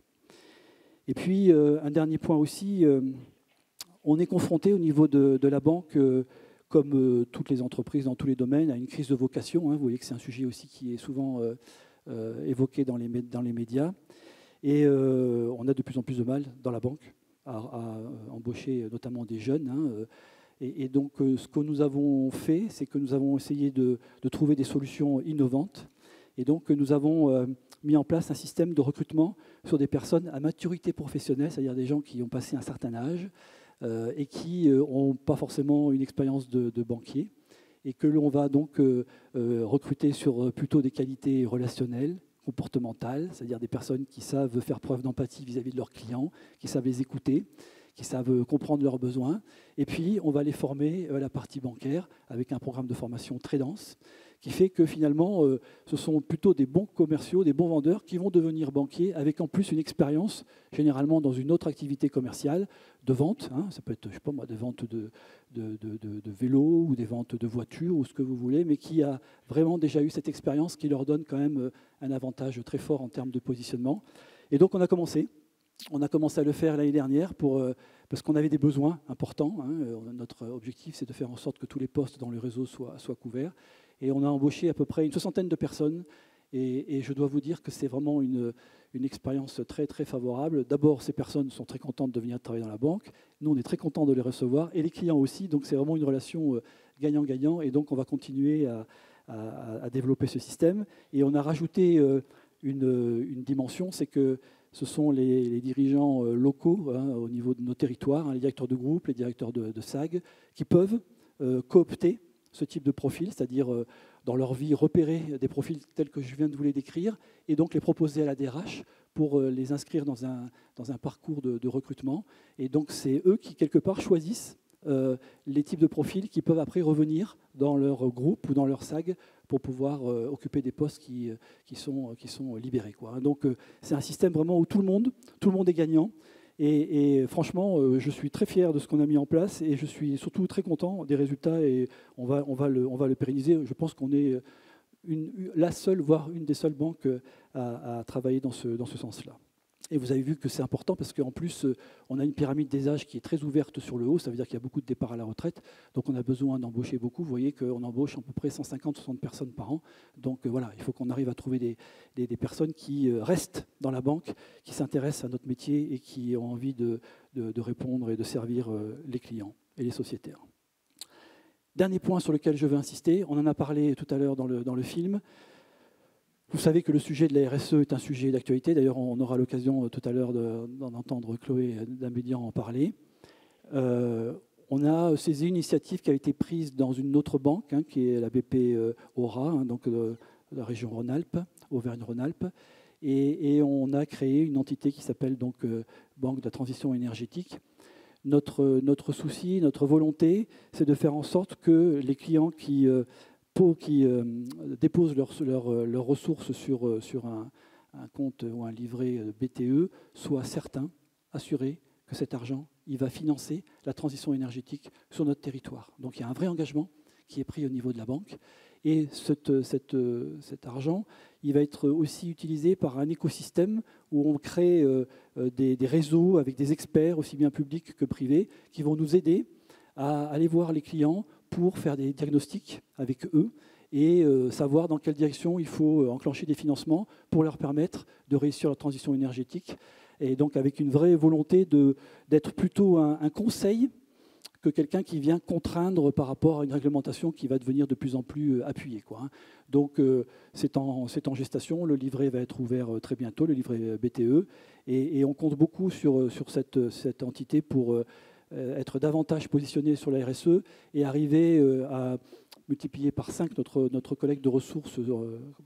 Et puis, un dernier point aussi, on est confronté au niveau de la banque, comme toutes les entreprises dans tous les domaines, à une crise de vocation. Vous voyez que c'est un sujet aussi qui est souvent évoqué dans les médias. Et on a de plus en plus de mal dans la banque à embaucher notamment des jeunes. Et donc, ce que nous avons fait, c'est que nous avons essayé de trouver des solutions innovantes. Et donc, nous avons mis en place un système de recrutement sur des personnes à maturité professionnelle, c'est-à-dire des gens qui ont passé un certain âge, et qui n'ont pas forcément une expérience de banquier, et que l'on va donc recruter sur plutôt des qualités relationnelles, comportementales, c'est-à-dire des personnes qui savent faire preuve d'empathie vis-à-vis de leurs clients, qui savent les écouter, qui savent comprendre leurs besoins. Et puis, on va les former à la partie bancaire avec un programme de formation très dense qui fait que finalement, ce sont plutôt des bons commerciaux, des bons vendeurs qui vont devenir banquiers avec en plus une expérience, généralement dans une autre activité commerciale, de vente. Hein, ça peut être, je sais pas moi, des ventes de vélos ou des ventes de voitures ou ce que vous voulez, mais qui a vraiment déjà eu cette expérience qui leur donne quand même un avantage très fort en termes de positionnement. Et donc on a commencé à le faire l'année dernière parce qu'on avait des besoins importants. Hein. Notre objectif, c'est de faire en sorte que tous les postes dans le réseau soient couverts. Et on a embauché à peu près une 60aine de personnes. Et je dois vous dire que c'est vraiment une expérience très, très favorable. D'abord, ces personnes sont très contentes de venir travailler dans la banque. Nous, on est très contents de les recevoir. Et les clients aussi. Donc, c'est vraiment une relation gagnant-gagnant. Et donc, on va continuer à développer ce système. Et on a rajouté une dimension, c'est que ce sont les dirigeants locaux au niveau de nos territoires, les directeurs de groupe, les directeurs de SAG, qui peuvent coopter ce type de profil, c'est-à-dire dans leur vie repérer des profils tels que je viens de vous les décrire et donc les proposer à la DRH pour les inscrire dans un parcours de recrutement. Et donc c'est eux qui, quelque part, choisissent les types de profils qui peuvent après revenir dans leur groupe ou dans leur SAG pour pouvoir occuper des postes qui sont libérés, quoi. Donc c'est un système vraiment où tout le monde est gagnant. Et franchement, je suis très fier de ce qu'on a mis en place et je suis surtout très content des résultats et on va le pérenniser. Je pense qu'on est la seule, voire une des seules banques à travailler dans ce sens-là. Et vous avez vu que c'est important parce qu'en plus, on a une pyramide des âges qui est très ouverte sur le haut. Ça veut dire qu'il y a beaucoup de départs à la retraite. Donc on a besoin d'embaucher beaucoup. Vous voyez qu'on embauche à peu près 150-160 personnes par an. Donc voilà, il faut qu'on arrive à trouver des personnes qui restent dans la banque, qui s'intéressent à notre métier et qui ont envie de répondre et de servir les clients et les sociétaires. Dernier point sur lequel je veux insister, on en a parlé tout à l'heure dans le film. Vous savez que le sujet de la RSE est un sujet d'actualité. D'ailleurs, on aura l'occasion tout à l'heure d'en entendre Chloé Dambédian en parler. On a saisi une initiative qui a été prise dans une autre banque, qui est la BP Aura, donc de la région Rhône-Alpes, Auvergne-Rhône-Alpes. Et on a créé une entité qui s'appelle donc Banque de la transition énergétique. Notre souci, notre volonté, c'est de faire en sorte que les clients qui déposent leurs ressources sur un compte ou un livret BTE soient certains, assurés que cet argent, il va financer la transition énergétique sur notre territoire. Donc il y a un vrai engagement qui est pris au niveau de la banque. Et cet argent, il va être aussi utilisé par un écosystème où on crée des réseaux avec des experts, aussi bien publics que privés, qui vont nous aider à aller voir les clients pour faire des diagnostics avec eux et savoir dans quelle direction il faut enclencher des financements pour leur permettre de réussir leur transition énergétique. Et donc avec une vraie volonté d'être plutôt un conseil que quelqu'un qui vient contraindre par rapport à une réglementation qui va devenir de plus en plus appuyée, quoi. Donc c'est en gestation, le livret va être ouvert très bientôt, le livret BTE, et on compte beaucoup sur cette entité pour être davantage positionné sur la RSE et arriver à multiplier par 5 notre collecte de ressources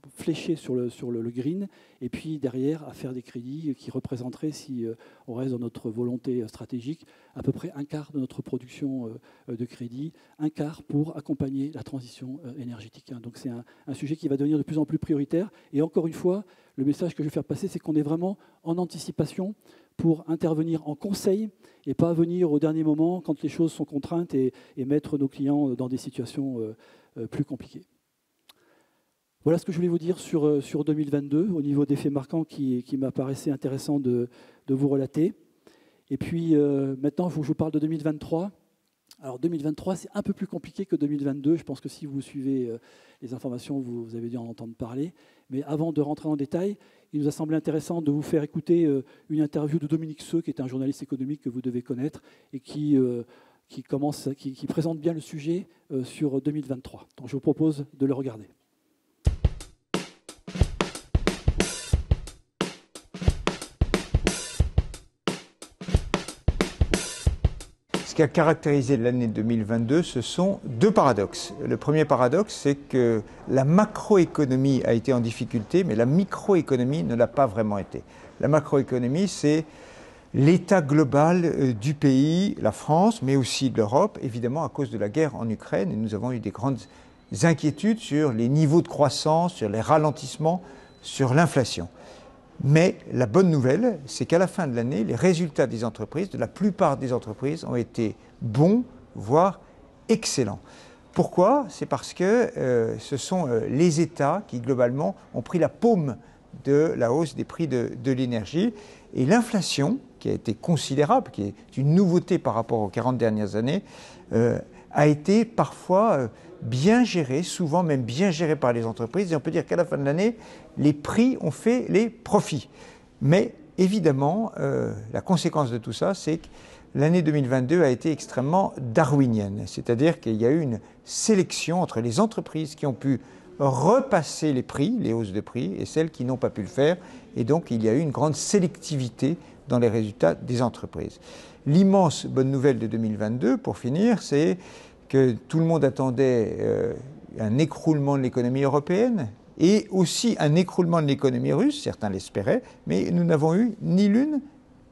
fléchées sur le green, et puis derrière à faire des crédits qui représenteraient, si on reste dans notre volonté stratégique, à peu près un quart de notre production de crédit, un quart pour accompagner la transition énergétique. Donc c'est un sujet qui va devenir de plus en plus prioritaire. Et encore une fois, le message que je veux faire passer, c'est qu'on est vraiment en anticipation pour intervenir en conseil et pas venir au dernier moment quand les choses sont contraintes et mettre nos clients dans des situations plus compliquées. Voilà ce que je voulais vous dire sur 2022 au niveau des faits marquants qui m'apparaissait intéressant de vous relater. Et puis maintenant, il faut que je vous parle de 2023. Alors 2023, c'est un peu plus compliqué que 2022. Je pense que si vous suivez les informations, vous avez dû en entendre parler. Mais avant de rentrer en détail, il nous a semblé intéressant de vous faire écouter une interview de Dominique Seux, qui est un journaliste économique que vous devez connaître et qui présente bien le sujet sur 2023. Donc je vous propose de le regarder. Ce qui a caractérisé l'année 2022, ce sont deux paradoxes. Le premier paradoxe, c'est que la macroéconomie a été en difficulté, mais la microéconomie ne l'a pas vraiment été. La macroéconomie, c'est l'état global du pays, la France, mais aussi de l'Europe, évidemment à cause de la guerre en Ukraine. Et nous avons eu des grandes inquiétudes sur les niveaux de croissance, sur les ralentissements, sur l'inflation. Mais la bonne nouvelle, c'est qu'à la fin de l'année, les résultats des entreprises, de la plupart des entreprises, ont été bons, voire excellents. Pourquoi? C'est parce que ce sont les États qui, globalement, ont pris la paume de la hausse des prix de l'énergie. Et l'inflation, qui a été considérable, qui est une nouveauté par rapport aux 40 dernières années, a été parfois bien gérée, souvent même bien gérée par les entreprises. Et on peut dire qu'à la fin de l'année, les prix ont fait les profits. Mais évidemment, la conséquence de tout ça, c'est que l'année 2022 a été extrêmement darwinienne. C'est-à-dire qu'il y a eu une sélection entre les entreprises qui ont pu repasser les prix, les hausses de prix, et celles qui n'ont pas pu le faire. Et donc, il y a eu une grande sélectivité dans les résultats des entreprises. L'immense bonne nouvelle de 2022, pour finir, c'est que tout le monde attendait un écroulement de l'économie européenne et aussi un écroulement de l'économie russe, certains l'espéraient, mais nous n'avons eu ni l'une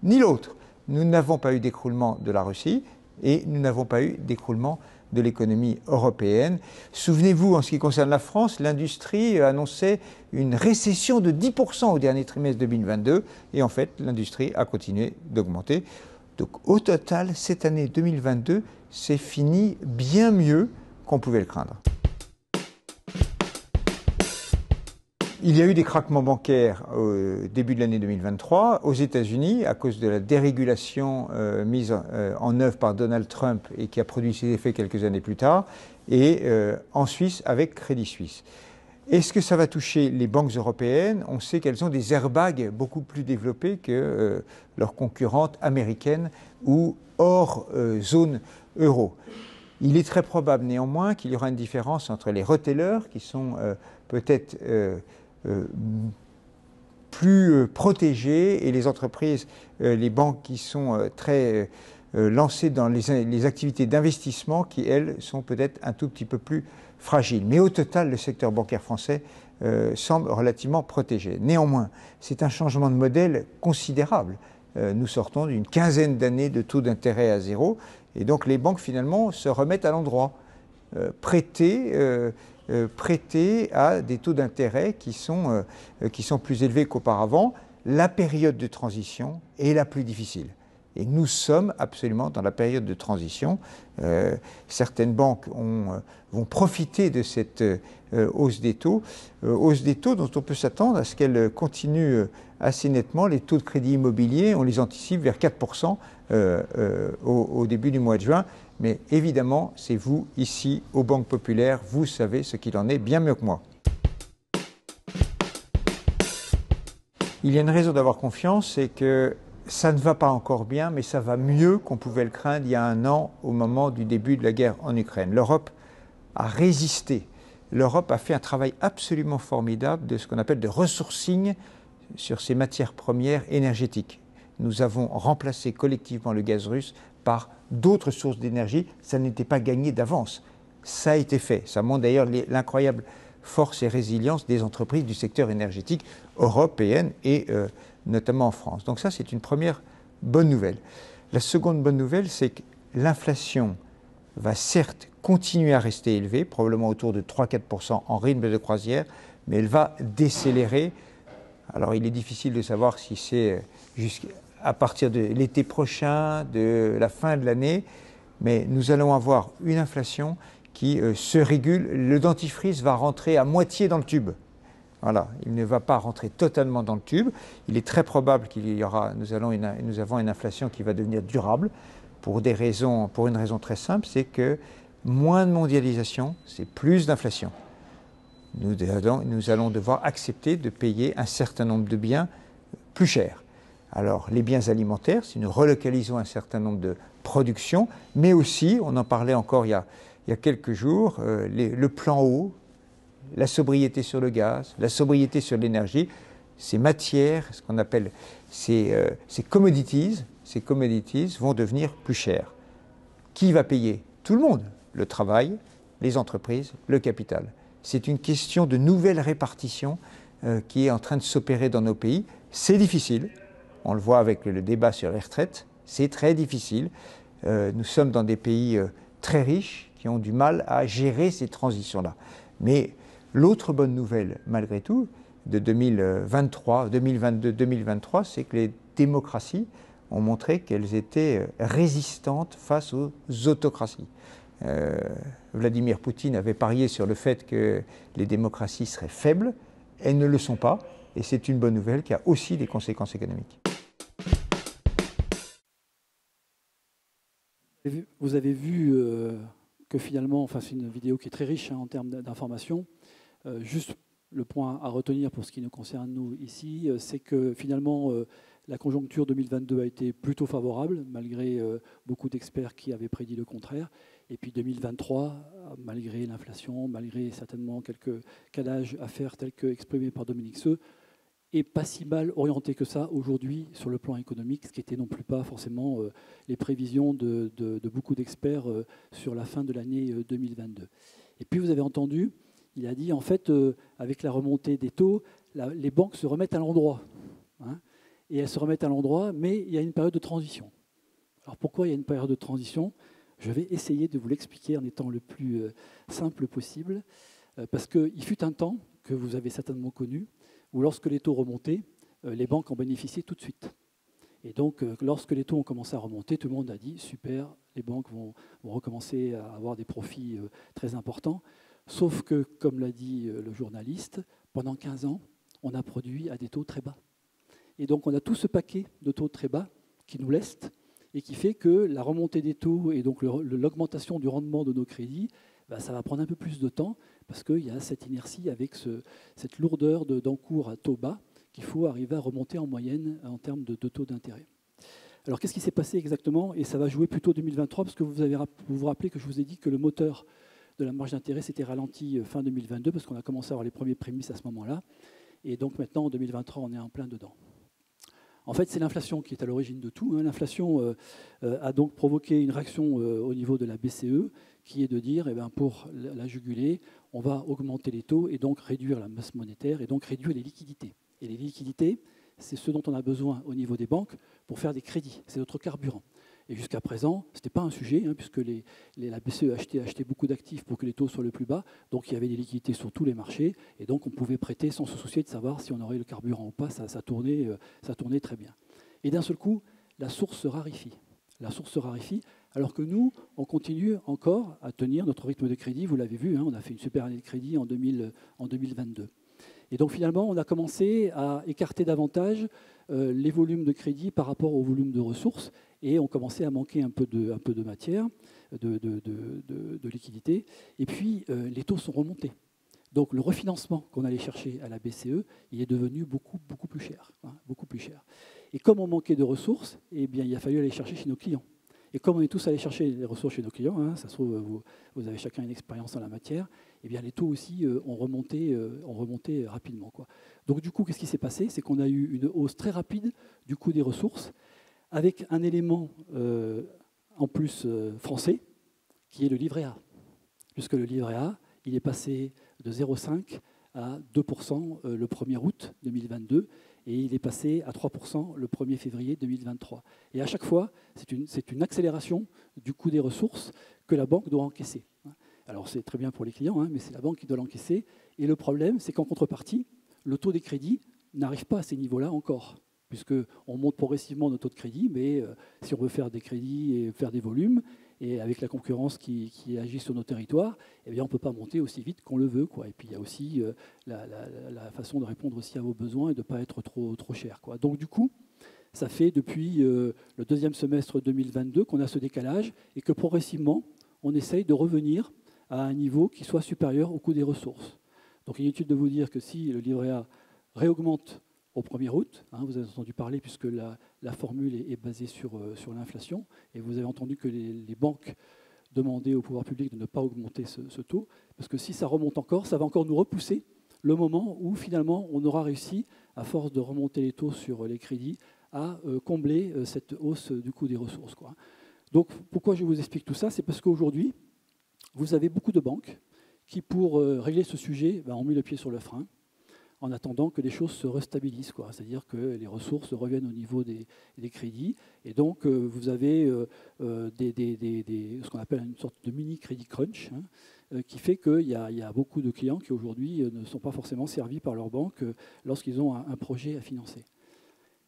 ni l'autre. Nous n'avons pas eu d'écroulement de la Russie et nous n'avons pas eu d'écroulement de l'économie européenne. Souvenez-vous, en ce qui concerne la France, l'industrie annonçait une récession de 10% au dernier trimestre 2022 et en fait, l'industrie a continué d'augmenter. Donc au total, cette année 2022, c'est fini bien mieux qu'on pouvait le craindre. Il y a eu des craquements bancaires au début de l'année 2023 aux États-Unis à cause de la dérégulation mise en œuvre par Donald Trump et qui a produit ses effets quelques années plus tard, et en Suisse avec Crédit Suisse. Est-ce que ça va toucher les banques européennes? On sait qu'elles ont des airbags beaucoup plus développés que leurs concurrentes américaines ou hors zone euro. Il est très probable néanmoins qu'il y aura une différence entre les retailers qui sont peut-être plus protégés et les entreprises, les banques qui sont très lancées dans les activités d'investissement qui, elles, sont peut-être un tout petit peu plus fragiles. Mais au total, le secteur bancaire français semble relativement protégé. Néanmoins, c'est un changement de modèle considérable. Nous sortons d'une quinzaine d'années de taux d'intérêt à zéro et donc les banques finalement se remettent à l'endroit. Prêter à des taux d'intérêt qui sont plus élevés qu'auparavant. La période de transition est la plus difficile. Et nous sommes absolument dans la période de transition. Certaines banques vont profiter de cette hausse des taux dont on peut s'attendre à ce qu'elle continue assez nettement. Les taux de crédit immobilier, on les anticipe vers 4% au début du mois de juin. Mais évidemment, c'est vous, ici, aux banques populaires, vous savez ce qu'il en est bien mieux que moi. Il y a une raison d'avoir confiance, c'est que ça ne va pas encore bien, mais ça va mieux qu'on pouvait le craindre il y a un an, au moment du début de la guerre en Ukraine. L'Europe a résisté. L'Europe a fait un travail absolument formidable de ce qu'on appelle de ressourcing sur ses matières premières énergétiques. Nous avons remplacé collectivement le gaz russe par d'autres sources d'énergie. Ça n'était pas gagné d'avance. Ça a été fait. Ça montre d'ailleurs l'incroyable force et résilience des entreprises du secteur énergétique européennes et notamment en France. Donc ça, c'est une première bonne nouvelle. La seconde bonne nouvelle, c'est que l'inflation va certes continuer à rester élevée, probablement autour de 3-4% en rythme de croisière, mais elle va décélérer. Alors il est difficile de savoir si c'est à partir de l'été prochain, de la fin de l'année, mais nous allons avoir une inflation qui se régule. Le dentifrice va rentrer à moitié dans le tube. Voilà, il ne va pas rentrer totalement dans le tube. Il est très probable nous avons une inflation qui va devenir durable pour une raison très simple, c'est que moins de mondialisation, c'est plus d'inflation. Nous allons devoir accepter de payer un certain nombre de biens plus cher. Alors, les biens alimentaires, si nous relocalisons un certain nombre de productions, mais aussi, on en parlait encore il y a quelques jours, le plan eau, la sobriété sur le gaz, la sobriété sur l'énergie, ces matières, ce qu'on appelle ces commodities vont devenir plus chères. Qui va payer? Tout le monde. Le travail, les entreprises, le capital. C'est une question de nouvelle répartition qui est en train de s'opérer dans nos pays. C'est difficile. On le voit avec le débat sur les retraites. C'est très difficile. Nous sommes dans des pays très riches, qui ont du mal à gérer ces transitions-là. Mais l'autre bonne nouvelle, malgré tout, de 2023, 2022, 2023, c'est que les démocraties ont montré qu'elles étaient résistantes face aux autocraties. Vladimir Poutine avait parié sur le fait que les démocraties seraient faibles. Elles ne le sont pas, et c'est une bonne nouvelle qui a aussi des conséquences économiques. Vous avez vu que finalement, enfin, c'est une vidéo qui est très riche en termes d'informations. Juste le point à retenir pour ce qui nous concerne, nous, ici, c'est que finalement, la conjoncture 2022 a été plutôt favorable, malgré beaucoup d'experts qui avaient prédit le contraire. Et puis 2023, malgré l'inflation, malgré certainement quelques calages à faire tels qu'exprimés par Dominique Seux, est pas si mal orienté que ça aujourd'hui sur le plan économique, ce qui n'était non plus pas forcément les prévisions de beaucoup d'experts sur la fin de l'année 2022. Et puis vous avez entendu, il a dit en fait, avec la remontée des taux, les banques se remettent à l'endroit. Hein, et elles se remettent à l'endroit, mais il y a une période de transition. Alors pourquoi il y a une période de transition ? Je vais essayer de vous l'expliquer en étant le plus simple possible, parce qu'il fut un temps que vous avez certainement connu, où lorsque les taux remontaient, les banques en bénéficiaient tout de suite. Et donc, lorsque les taux ont commencé à remonter, tout le monde a dit « super, les banques vont recommencer à avoir des profits très importants ». Sauf que, comme l'a dit le journaliste, pendant 15 ans, on a produit à des taux très bas. Et donc, on a tout ce paquet de taux très bas qui nous leste et qui fait que la remontée des taux et donc l'augmentation du rendement de nos crédits, ça va prendre un peu plus de temps parce qu'il y a cette inertie avec cette lourdeur d'encours à taux bas qu'il faut arriver à remonter en moyenne en termes de taux d'intérêt. Alors qu'est-ce qui s'est passé exactement ? Et ça va jouer plutôt 2023 parce que vous vous rappelez que je vous ai dit que le moteur de la marge d'intérêt s'était ralenti fin 2022 parce qu'on a commencé à avoir les premiers prémices à ce moment-là. Et donc maintenant, en 2023, on est en plein dedans. En fait, c'est l'inflation qui est à l'origine de tout. L'inflation a donc provoqué une réaction au niveau de la BCE qui est de dire, pour la juguler, on va augmenter les taux et donc réduire la masse monétaire et donc réduire les liquidités. Et les liquidités, c'est ce dont on a besoin au niveau des banques pour faire des crédits. C'est notre carburant. Et jusqu'à présent, ce n'était pas un sujet, puisque la BCE achetait beaucoup d'actifs pour que les taux soient le plus bas. Donc il y avait des liquidités sur tous les marchés. Et donc on pouvait prêter sans se soucier de savoir si on aurait le carburant ou pas. Ça tournait très bien. Et d'un seul coup, la source se raréfie. La source se raréfie, alors que nous, on continue encore à tenir notre rythme de crédit. Vous l'avez vu, on a fait une super année de crédit en 2022. Et donc finalement, on a commencé à écarter davantage les volumes de crédit par rapport aux volumes de ressources et on commençait à manquer un peu de matière, de liquidité. Et puis, les taux sont remontés. Donc le refinancement qu'on allait chercher à la BCE, il est devenu beaucoup plus cher. Beaucoup plus cher. Et comme on manquait de ressources, il a fallu aller chercher chez nos clients. Et comme on est tous allés chercher les ressources chez nos clients, ça se trouve, vous avez chacun une expérience en la matière, les taux aussi ont remonté rapidement. Donc du coup, qu'est-ce qui s'est passé ? C'est qu'on a eu une hausse très rapide du coût des ressources, avec un élément en plus français, qui est le livret A. Puisque le livret A, il est passé de 0,5 à 2% le 1er août 2022, et il est passé à 3% le 1er février 2023. Et à chaque fois, c'est une accélération du coût des ressources que la banque doit encaisser. Alors c'est très bien pour les clients, mais c'est la banque qui doit l'encaisser. Et le problème, c'est qu'en contrepartie, le taux des crédits n'arrive pas à ces niveaux-là encore, puisqu'on monte progressivement nos taux de crédit, mais si on veut faire des crédits et faire des volumes, et avec la concurrence qui agit sur nos territoires, on ne peut pas monter aussi vite qu'on le veut. Et puis il y a aussi la façon de répondre aussi à vos besoins et de ne pas être trop cher. Donc du coup, ça fait depuis le deuxième semestre 2022 qu'on a ce décalage et que progressivement, on essaye de revenir à un niveau qui soit supérieur au coût des ressources. Donc il est inutile de vous dire que si le livret A réaugmente au 1er août, vous avez entendu parler puisque la formule est basée sur l'inflation, et vous avez entendu que les banques demandaient au pouvoir public de ne pas augmenter ce taux, parce que si ça remonte encore, ça va encore nous repousser le moment où finalement on aura réussi, à force de remonter les taux sur les crédits, à combler cette hausse du coût des ressources. Donc pourquoi je vous explique tout ça ? C'est parce qu'aujourd'hui, vous avez beaucoup de banques qui, pour régler ce sujet, ont mis le pied sur le frein, en attendant que les choses se restabilisent, quoi. C'est-à-dire que les ressources reviennent au niveau des crédits. Et donc, vous avez ce qu'on appelle une sorte de mini-crédit crunch, hein, qui fait qu'il y a beaucoup de clients qui aujourd'hui ne sont pas forcément servis par leur banque lorsqu'ils ont un projet à financer.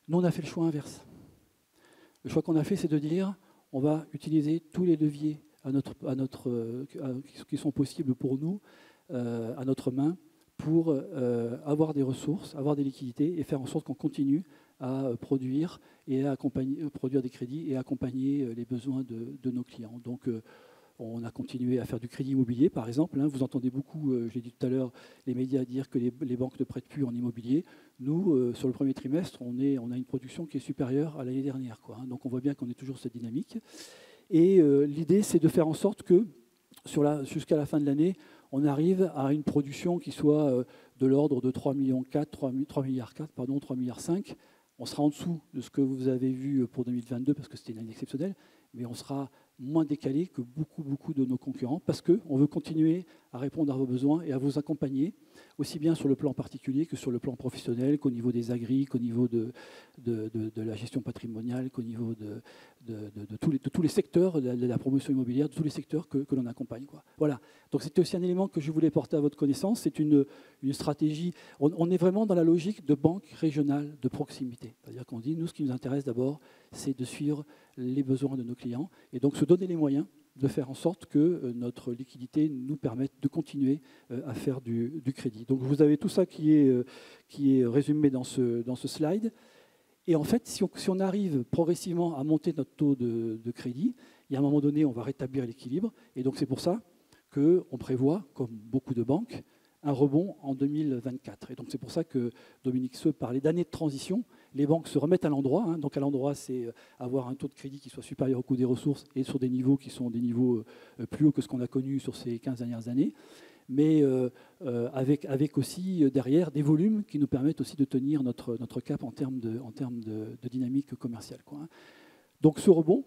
Nous, on a fait le choix inverse. Le choix qu'on a fait, c'est de dire on va utiliser tous les leviers qui sont possibles pour nous, à notre main, pour avoir des ressources, avoir des liquidités et faire en sorte qu'on continue à produire et à produire des crédits et accompagner les besoins de nos clients. Donc, on a continué à faire du crédit immobilier, par exemple. Vous entendez beaucoup, je l'ai dit tout à l'heure, les médias dire que les banques ne prêtent plus en immobilier. Nous, sur le premier trimestre, on a une production qui est supérieure à l'année dernière, quoi. Donc, on voit bien qu'on est toujours cette dynamique. Et l'idée, c'est de faire en sorte que, jusqu'à la fin de l'année, on arrive à une production qui soit de l'ordre de 3,4 milliards, 3,5 milliards. On sera en dessous de ce que vous avez vu pour 2022 parce que c'était une année exceptionnelle, mais on sera moins décalé que beaucoup de nos concurrents parce qu'on veut continuer à répondre à vos besoins et à vous accompagner, aussi bien sur le plan particulier que sur le plan professionnel, qu'au niveau des agris, qu'au niveau de la gestion patrimoniale, qu'au niveau de tous les secteurs, de la promotion immobilière, de tous les secteurs que l'on accompagne, quoi. Voilà. Donc c'était aussi un élément que je voulais porter à votre connaissance. C'est une stratégie. On est vraiment dans la logique de banque régionale de proximité. C'est-à-dire qu'on dit, nous, ce qui nous intéresse d'abord, c'est de suivre les besoins de nos clients et donc se donner les moyens de faire en sorte que notre liquidité nous permette de continuer à faire du crédit. Donc vous avez tout ça qui est résumé dans ce slide. Et en fait, si on arrive progressivement à monter notre taux de crédit, il y a un moment donné, on va rétablir l'équilibre. Et donc c'est pour ça qu'on prévoit, comme beaucoup de banques, un rebond en 2024. Et donc c'est pour ça que Dominique Seux parlait d'année de transition. Les banques se remettent à l'endroit. Hein. Donc à l'endroit, c'est avoir un taux de crédit qui soit supérieur au coût des ressources et sur des niveaux qui sont des niveaux plus hauts que ce qu'on a connu sur ces 15 dernières années. Mais avec aussi derrière des volumes qui nous permettent aussi de tenir notre cap en termes de dynamique commerciale, quoi. Donc ce rebond,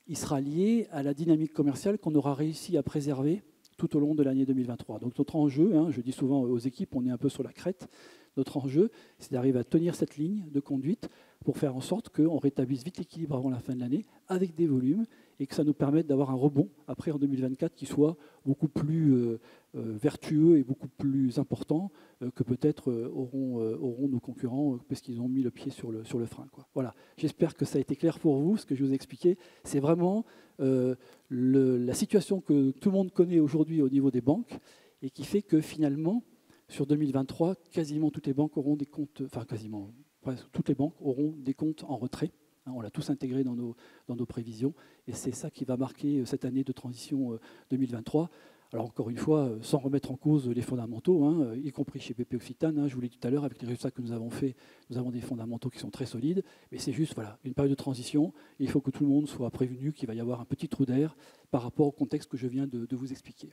il sera lié à la dynamique commerciale qu'on aura réussi à préserver tout au long de l'année 2023. Donc notre enjeu, je dis souvent aux équipes, on est un peu sur la crête, notre enjeu, c'est d'arriver à tenir cette ligne de conduite pour faire en sorte qu'on rétablisse vite l'équilibre avant la fin de l'année avec des volumes et que ça nous permette d'avoir un rebond après en 2024 qui soit beaucoup plus vertueux et beaucoup plus important que peut-être auront nos concurrents parce qu'ils ont mis le pied sur le frein, quoi. Voilà. J'espère que ça a été clair pour vous. Ce que je vous ai expliqué, c'est vraiment la situation que tout le monde connaît aujourd'hui au niveau des banques et qui fait que finalement, sur 2023, quasiment toutes les banques auront des comptes, presque toutes les banques auront des comptes en retrait. On l'a tous intégré dans nos prévisions et c'est ça qui va marquer cette année de transition 2023. Alors encore une fois, sans remettre en cause les fondamentaux, y compris chez BP Occitane, je vous l'ai dit tout à l'heure, avec les résultats que nous avons faits, nous avons des fondamentaux qui sont très solides, mais c'est juste une période de transition, et il faut que tout le monde soit prévenu qu'il va y avoir un petit trou d'air par rapport au contexte que je viens de vous expliquer.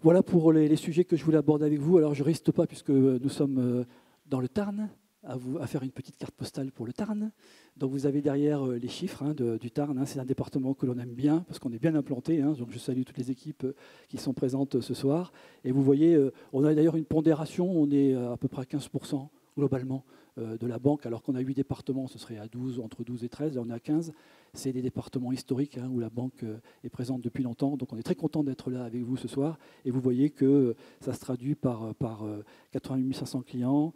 Voilà pour les sujets que je voulais aborder avec vous. Alors je ne reste pas, puisque nous sommes dans le Tarn, à faire une petite carte postale pour le Tarn. Donc vous avez derrière les chiffres du Tarn. C'est un département que l'on aime bien parce qu'on est bien implanté. Donc je salue toutes les équipes qui sont présentes ce soir. Et vous voyez, on a d'ailleurs une pondération. On est à peu près à 15% globalement de la banque, alors qu'on a 8 départements, ce serait à 12, entre 12 et 13. Là, on est à 15. C'est des départements historiques où la banque est présente depuis longtemps. Donc on est très content d'être là avec vous ce soir. Et vous voyez que ça se traduit par 88 500 clients.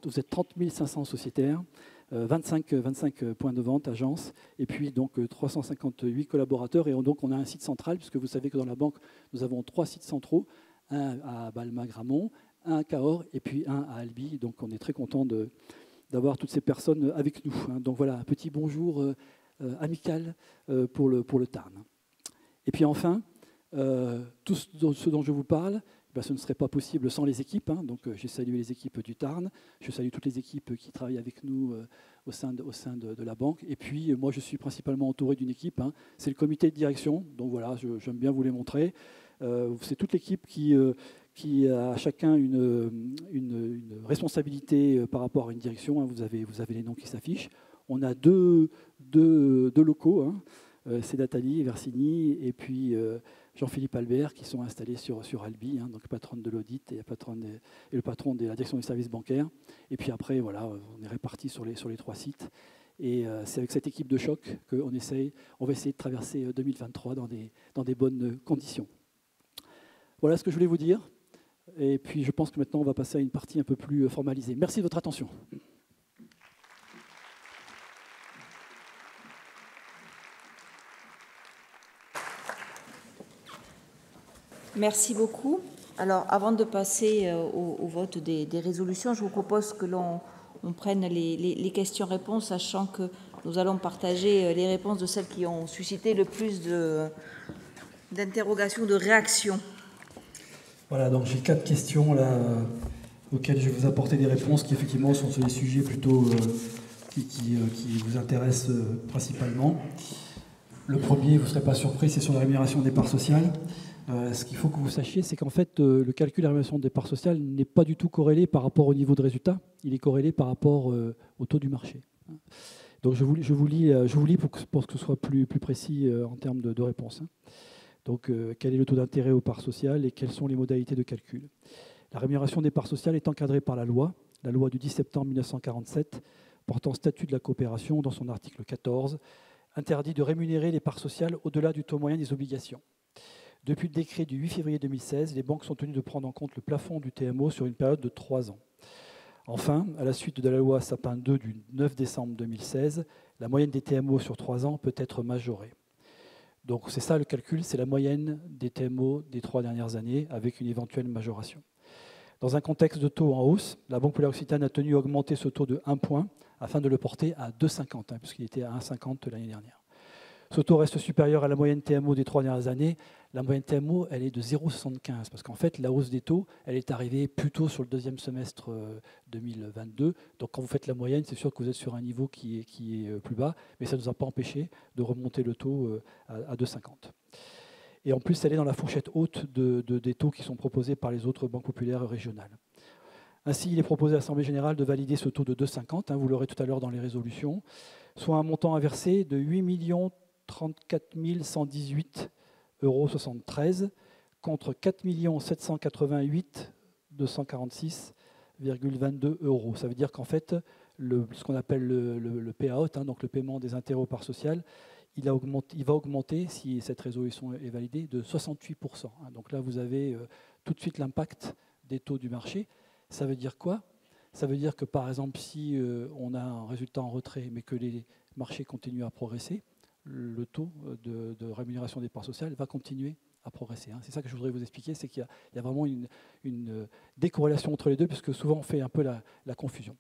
Vous êtes 30 500 sociétaires, 25 points de vente, agences, et puis donc 358 collaborateurs. Et donc on a un site central, puisque vous savez que dans la banque, nous avons 3 sites centraux, un à Balma-Gramont, un à Cahors et puis un à Albi. Donc on est très content d'avoir toutes ces personnes avec nous. Donc voilà, un petit bonjour amical pour le Tarn. Et puis enfin, tout ce dont je vous parle, ce ne serait pas possible sans les équipes. Donc, j'ai salué les équipes du Tarn. Je salue toutes les équipes qui travaillent avec nous au sein de la banque. Et puis, moi, je suis principalement entouré d'une équipe. C'est le comité de direction. Donc, voilà, j'aime bien vous les montrer. C'est toute l'équipe qui a chacun une responsabilité par rapport à une direction. Vous avez les noms qui s'affichent. On a deux locaux. C'est Nathalie Versini et puis Jean-Philippe Albert, qui sont installés sur Albi, donc patronne de l'audit et le patron de la direction des services bancaires. Et puis après, voilà, on est répartis sur les 3 sites. Et c'est avec cette équipe de choc qu'on va essayer de traverser 2023 dans des bonnes conditions. Voilà ce que je voulais vous dire. Et puis je pense que maintenant, on va passer à une partie un peu plus formalisée. Merci de votre attention. Merci beaucoup. Alors, avant de passer au vote des résolutions, je vous propose que l'on prenne les questions-réponses, sachant que nous allons partager les réponses de celles qui ont suscité le plus d'interrogations, de réactions. Voilà, donc j'ai 4 questions là, auxquelles je vais vous apporter des réponses qui effectivement sont sur des sujets plutôt qui vous intéressent principalement. Le premier, vous ne serez pas surpris, c'est sur la rémunération des parts sociales. Ce qu'il faut que vous sachiez, c'est qu'en fait, le calcul de la rémunération des parts sociales n'est pas du tout corrélé par rapport au niveau de résultat, il est corrélé par rapport au taux du marché. Donc je vous lis pour que ce soit plus précis en termes de réponse. Donc quel est le taux d'intérêt aux parts sociales et quelles sont les modalités de calcul. La rémunération des parts sociales est encadrée par la loi du 10 septembre 1947, portant statut de la coopération dans son article 14, interdit de rémunérer les parts sociales au-delà du taux moyen des obligations. Depuis le décret du 8 février 2016, les banques sont tenues de prendre en compte le plafond du TMO sur une période de 3 ans. Enfin, à la suite de la loi Sapin 2 du 9 décembre 2016, la moyenne des TMO sur 3 ans peut être majorée. Donc c'est ça le calcul, c'est la moyenne des TMO des 3 dernières années avec une éventuelle majoration. Dans un contexte de taux en hausse, la Banque Populaire Occitane a tenu à augmenter ce taux de 1 point afin de le porter à 2,50, puisqu'il était à 1,50 l'année dernière. Ce taux reste supérieur à la moyenne TMO des 3 dernières années. La moyenne TMO, elle est de 0,75, parce qu'en fait, la hausse des taux, elle est arrivée plutôt sur le deuxième semestre 2022. Donc quand vous faites la moyenne, c'est sûr que vous êtes sur un niveau qui est plus bas, mais ça ne nous a pas empêché de remonter le taux à 2,50. Et en plus, elle est dans la fourchette haute des taux qui sont proposés par les autres banques populaires régionales. Ainsi, il est proposé à l'Assemblée générale de valider ce taux de 2,50, vous l'aurez tout à l'heure dans les résolutions, soit un montant à verser de 8 34 118,73 € contre 4 788 246,22 €. Ça veut dire qu'en fait, ce qu'on appelle le payout, donc le paiement des intérêts aux parts sociales, il va augmenter, si cette résolution est validée, de 68%. Donc là, vous avez tout de suite l'impact des taux du marché. Ça veut dire quoi? Ça veut dire que, par exemple, si on a un résultat en retrait, mais que les marchés continuent à progresser, le taux de rémunération des parts sociales va continuer à progresser. C'est ça que je voudrais vous expliquer, c'est qu'il y a vraiment une décorrélation entre les deux, puisque souvent on fait un peu la confusion.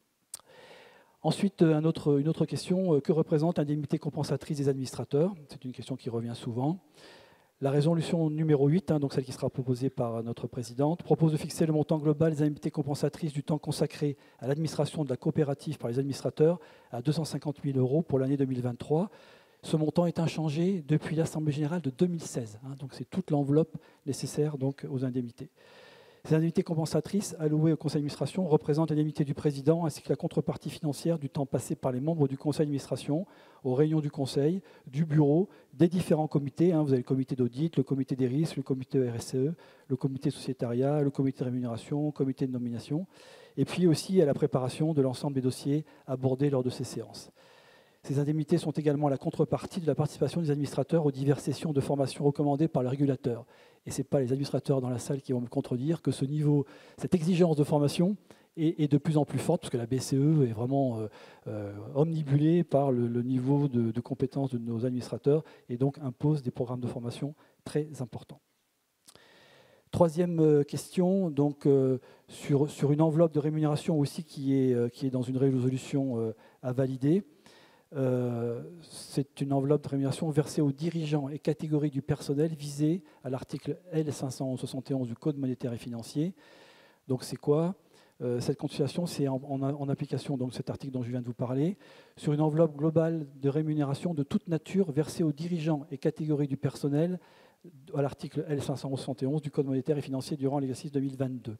Ensuite, une autre question, que représente l'indemnité compensatrice des administrateurs? C'est une question qui revient souvent. La résolution numéro 8, donc celle qui sera proposée par notre présidente, propose de fixer le montant global des indemnités compensatrices du temps consacré à l'administration de la coopérative par les administrateurs à 250 000 € pour l'année 2023. Ce montant est inchangé depuis l'Assemblée générale de 2016. Donc c'est toute l'enveloppe nécessaire donc, aux indemnités. Ces indemnités compensatrices allouées au conseil d'administration représentent l'indemnité du président ainsi que la contrepartie financière du temps passé par les membres du conseil d'administration aux réunions du conseil, du bureau, des différents comités. Vous avez le comité d'audit, le comité des risques, le comité RSE, le comité sociétariat, le comité de rémunération, le comité de nomination, et puis aussi à la préparation de l'ensemble des dossiers abordés lors de ces séances. Ces indemnités sont également la contrepartie de la participation des administrateurs aux diverses sessions de formation recommandées par le régulateur. Et ce n'est pas les administrateurs dans la salle qui vont me contredire que cette exigence de formation est de plus en plus forte, parce que la BCE est vraiment omnibulée par le niveau de compétences de nos administrateurs et donc impose des programmes de formation très importants. Troisième question, donc, sur une enveloppe de rémunération aussi qui est dans une résolution à valider. C'est une enveloppe de rémunération versée aux dirigeants et catégories du personnel visés à l'article L571 du Code monétaire et financier. Donc c'est quoi? Cette consultation, c'est en application de cet article dont je viens de vous parler, sur une enveloppe globale de rémunération de toute nature versée aux dirigeants et catégories du personnel à l'article L571 du Code monétaire et financier durant l'exercice 2022.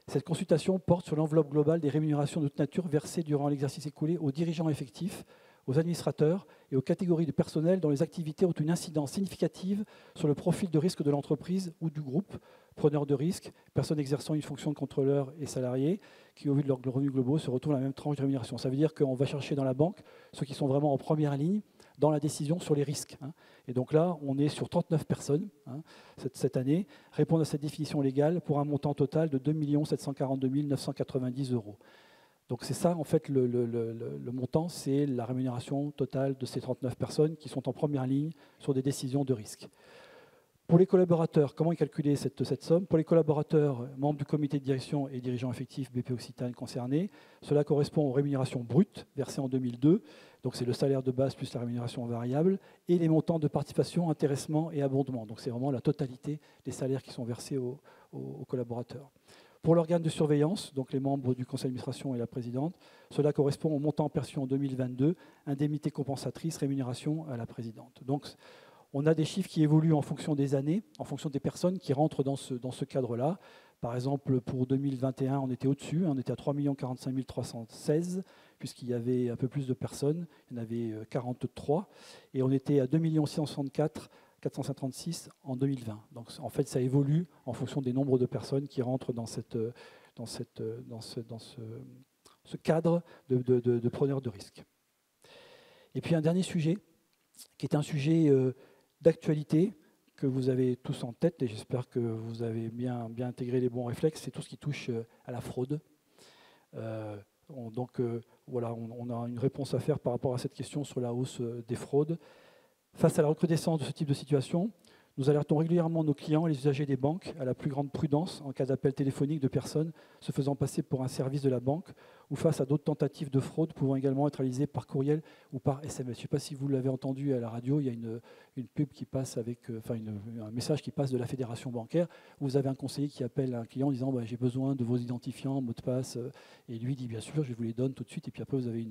Cette consultation porte sur l'enveloppe globale des rémunérations de toute nature versées durant l'exercice écoulé aux dirigeants effectifs, aux administrateurs et aux catégories de personnel dont les activités ont une incidence significative sur le profil de risque de l'entreprise ou du groupe, preneurs de risque, personnes exerçant une fonction de contrôleur et salariés, qui, au vu de leurs revenus globaux, se retrouvent dans la même tranche de rémunération. Ça veut dire qu'on va chercher dans la banque ceux qui sont vraiment en première ligne dans la décision sur les risques. Et donc là, on est sur 39 personnes cette année, répondent à cette définition légale pour un montant total de 2 742 990 €. Donc c'est ça, en fait, le montant, c'est la rémunération totale de ces 39 personnes qui sont en première ligne sur des décisions de risque. Pour les collaborateurs, comment est calculée cette somme? Pour les collaborateurs, membres du comité de direction et dirigeants effectifs BP Occitane concernés, cela correspond aux rémunérations brutes versées en 2002, donc c'est le salaire de base plus la rémunération variable, et les montants de participation, intéressement et abondement. Donc c'est vraiment la totalité des salaires qui sont versés aux collaborateurs. Pour l'organe de surveillance, donc les membres du conseil d'administration et la présidente, cela correspond au montant perçu en 2022, indemnité compensatrice, rémunération à la présidente. Donc on a des chiffres qui évoluent en fonction des années, en fonction des personnes qui rentrent dans ce cadre-là. Par exemple, pour 2021, on était au-dessus, on était à 3 45 316, puisqu'il y avait un peu plus de personnes, il y en avait 43, et on était à 2 664 436 en 2020. Donc en fait, ça évolue en fonction des nombres de personnes qui rentrent dans ce cadre de preneurs de risques. Et puis un dernier sujet, qui est un sujet d'actualité que vous avez tous en tête, et j'espère que vous avez bien intégré les bons réflexes, c'est tout ce qui touche à la fraude. Donc voilà, on a une réponse à faire par rapport à cette question sur la hausse des fraudes. Face à la recrudescence de ce type de situation, nous alertons régulièrement nos clients et les usagers des banques à la plus grande prudence en cas d'appel téléphonique de personnes se faisant passer pour un service de la banque ou face à d'autres tentatives de fraude pouvant également être réalisées par courriel ou par SMS. Je ne sais pas si vous l'avez entendu à la radio, il y a une pub qui passe avec, un message qui passe de la fédération bancaire où vous avez un conseiller qui appelle un client en disant j'ai besoin de vos identifiants, mots de passe, et lui dit bien sûr, je vous les donne tout de suite, et puis après vous avez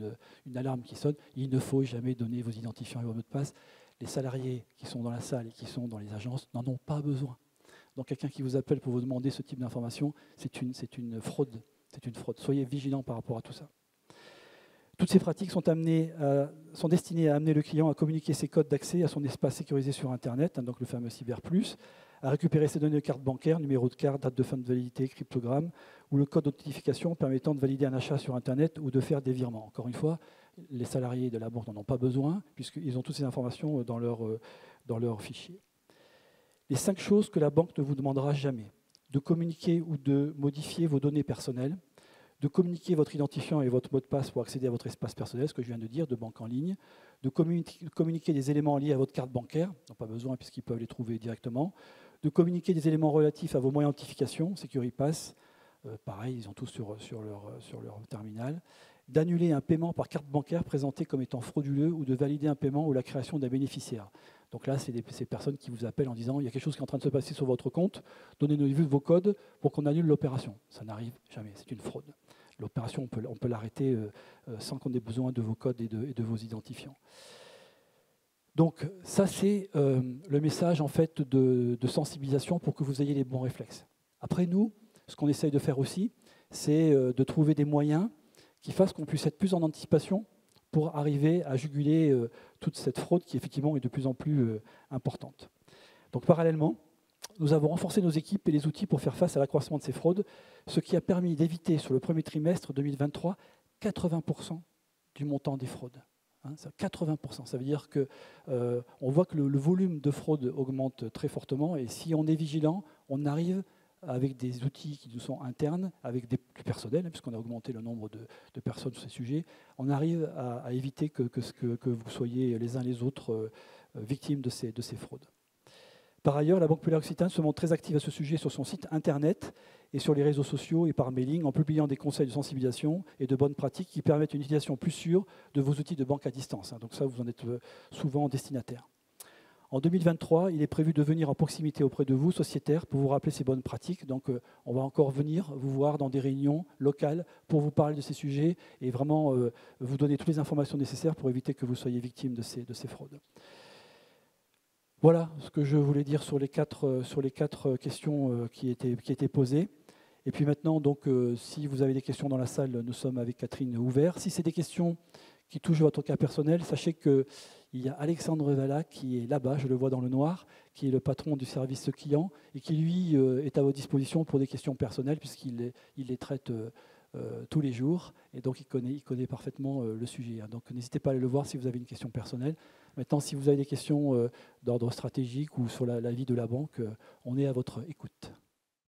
une alarme qui sonne, il ne faut jamais donner vos identifiants et vos mots de passe. Les salariés qui sont dans la salle et qui sont dans les agences n'en ont pas besoin. Donc quelqu'un qui vous appelle pour vous demander ce type d'information, c'est une fraude. C'est une fraude. Soyez vigilants par rapport à tout ça. Toutes ces pratiques sont destinées à amener le client à communiquer ses codes d'accès à son espace sécurisé sur Internet, donc le fameux CyberPlus, à récupérer ses données de carte bancaire, numéro de carte, date de fin de validité, cryptogramme, ou le code d'authentification permettant de valider un achat sur Internet ou de faire des virements. Encore une fois, les salariés de la banque n'en ont pas besoin, puisqu'ils ont toutes ces informations dans leur fichier. Les 5 choses que la banque ne vous demandera jamais: de communiquer ou de modifier vos données personnelles, de communiquer votre identifiant et votre mot de passe pour accéder à votre espace personnel, ce que je viens de dire, de banque en ligne, de communiquer des éléments liés à votre carte bancaire, ils n'ont pas besoin puisqu'ils peuvent les trouver directement, de communiquer des éléments relatifs à vos moyens d'authentification, Securipass, pareil, ils ont tous sur leur terminal, d'annuler un paiement par carte bancaire présenté comme étant frauduleux ou de valider un paiement ou la création d'un bénéficiaire. Donc là, c'est ces personnes qui vous appellent en disant « il y a quelque chose qui est en train de se passer sur votre compte, donnez-nous vos codes pour qu'on annule l'opération ». Ça n'arrive jamais, c'est une fraude. L'opération, on peut l'arrêter sans qu'on ait besoin de vos codes et de vos identifiants. Donc ça, c'est le message en fait, de sensibilisation pour que vous ayez les bons réflexes. Après, nous, ce qu'on essaye de faire aussi, c'est de trouver des moyens qui fassent qu'on puisse être plus en anticipation pour arriver à juguler toute cette fraude qui, effectivement, est de plus en plus importante. Donc, parallèlement, nous avons renforcé nos équipes et les outils pour faire face à l'accroissement de ces fraudes, ce qui a permis d'éviter, sur le premier trimestre 2023, 80% du montant des fraudes. 80%, ça veut dire qu'on voit que le volume de fraude augmente très fortement, et si on est vigilant, on arrive avec des outils qui nous sont internes, avec du personnel, puisqu'on a augmenté le nombre de personnes sur ces sujets, on arrive à éviter que vous soyez les uns les autres victimes de ces fraudes. Par ailleurs, la Banque Populaire Occitane se montre très active à ce sujet sur son site internet et sur les réseaux sociaux et par mailing, en publiant des conseils de sensibilisation et de bonnes pratiques qui permettent une utilisation plus sûre de vos outils de banque à distance. Donc ça, vous en êtes souvent destinataire. En 2023, il est prévu de venir en proximité auprès de vous, sociétaires, pour vous rappeler ces bonnes pratiques. Donc on va encore venir vous voir dans des réunions locales pour vous parler de ces sujets et vraiment vous donner toutes les informations nécessaires pour éviter que vous soyez victime de ces fraudes. Voilà ce que je voulais dire sur les quatre questions qui étaient posées. Et puis maintenant, donc, si vous avez des questions dans la salle, nous sommes avec Catherine ouverts. Si c'est des questions qui touchent votre cas personnel, sachez qu'il y a Alexandre Valla qui est là-bas, je le vois dans le noir, qui est le patron du service client et qui, lui, est à votre disposition pour des questions personnelles puisqu'il les traite tous les jours. Et donc, il connaît parfaitement le sujet. Donc, n'hésitez pas à aller le voir si vous avez une question personnelle. Maintenant, si vous avez des questions d'ordre stratégique ou sur la vie de la banque, on est à votre écoute.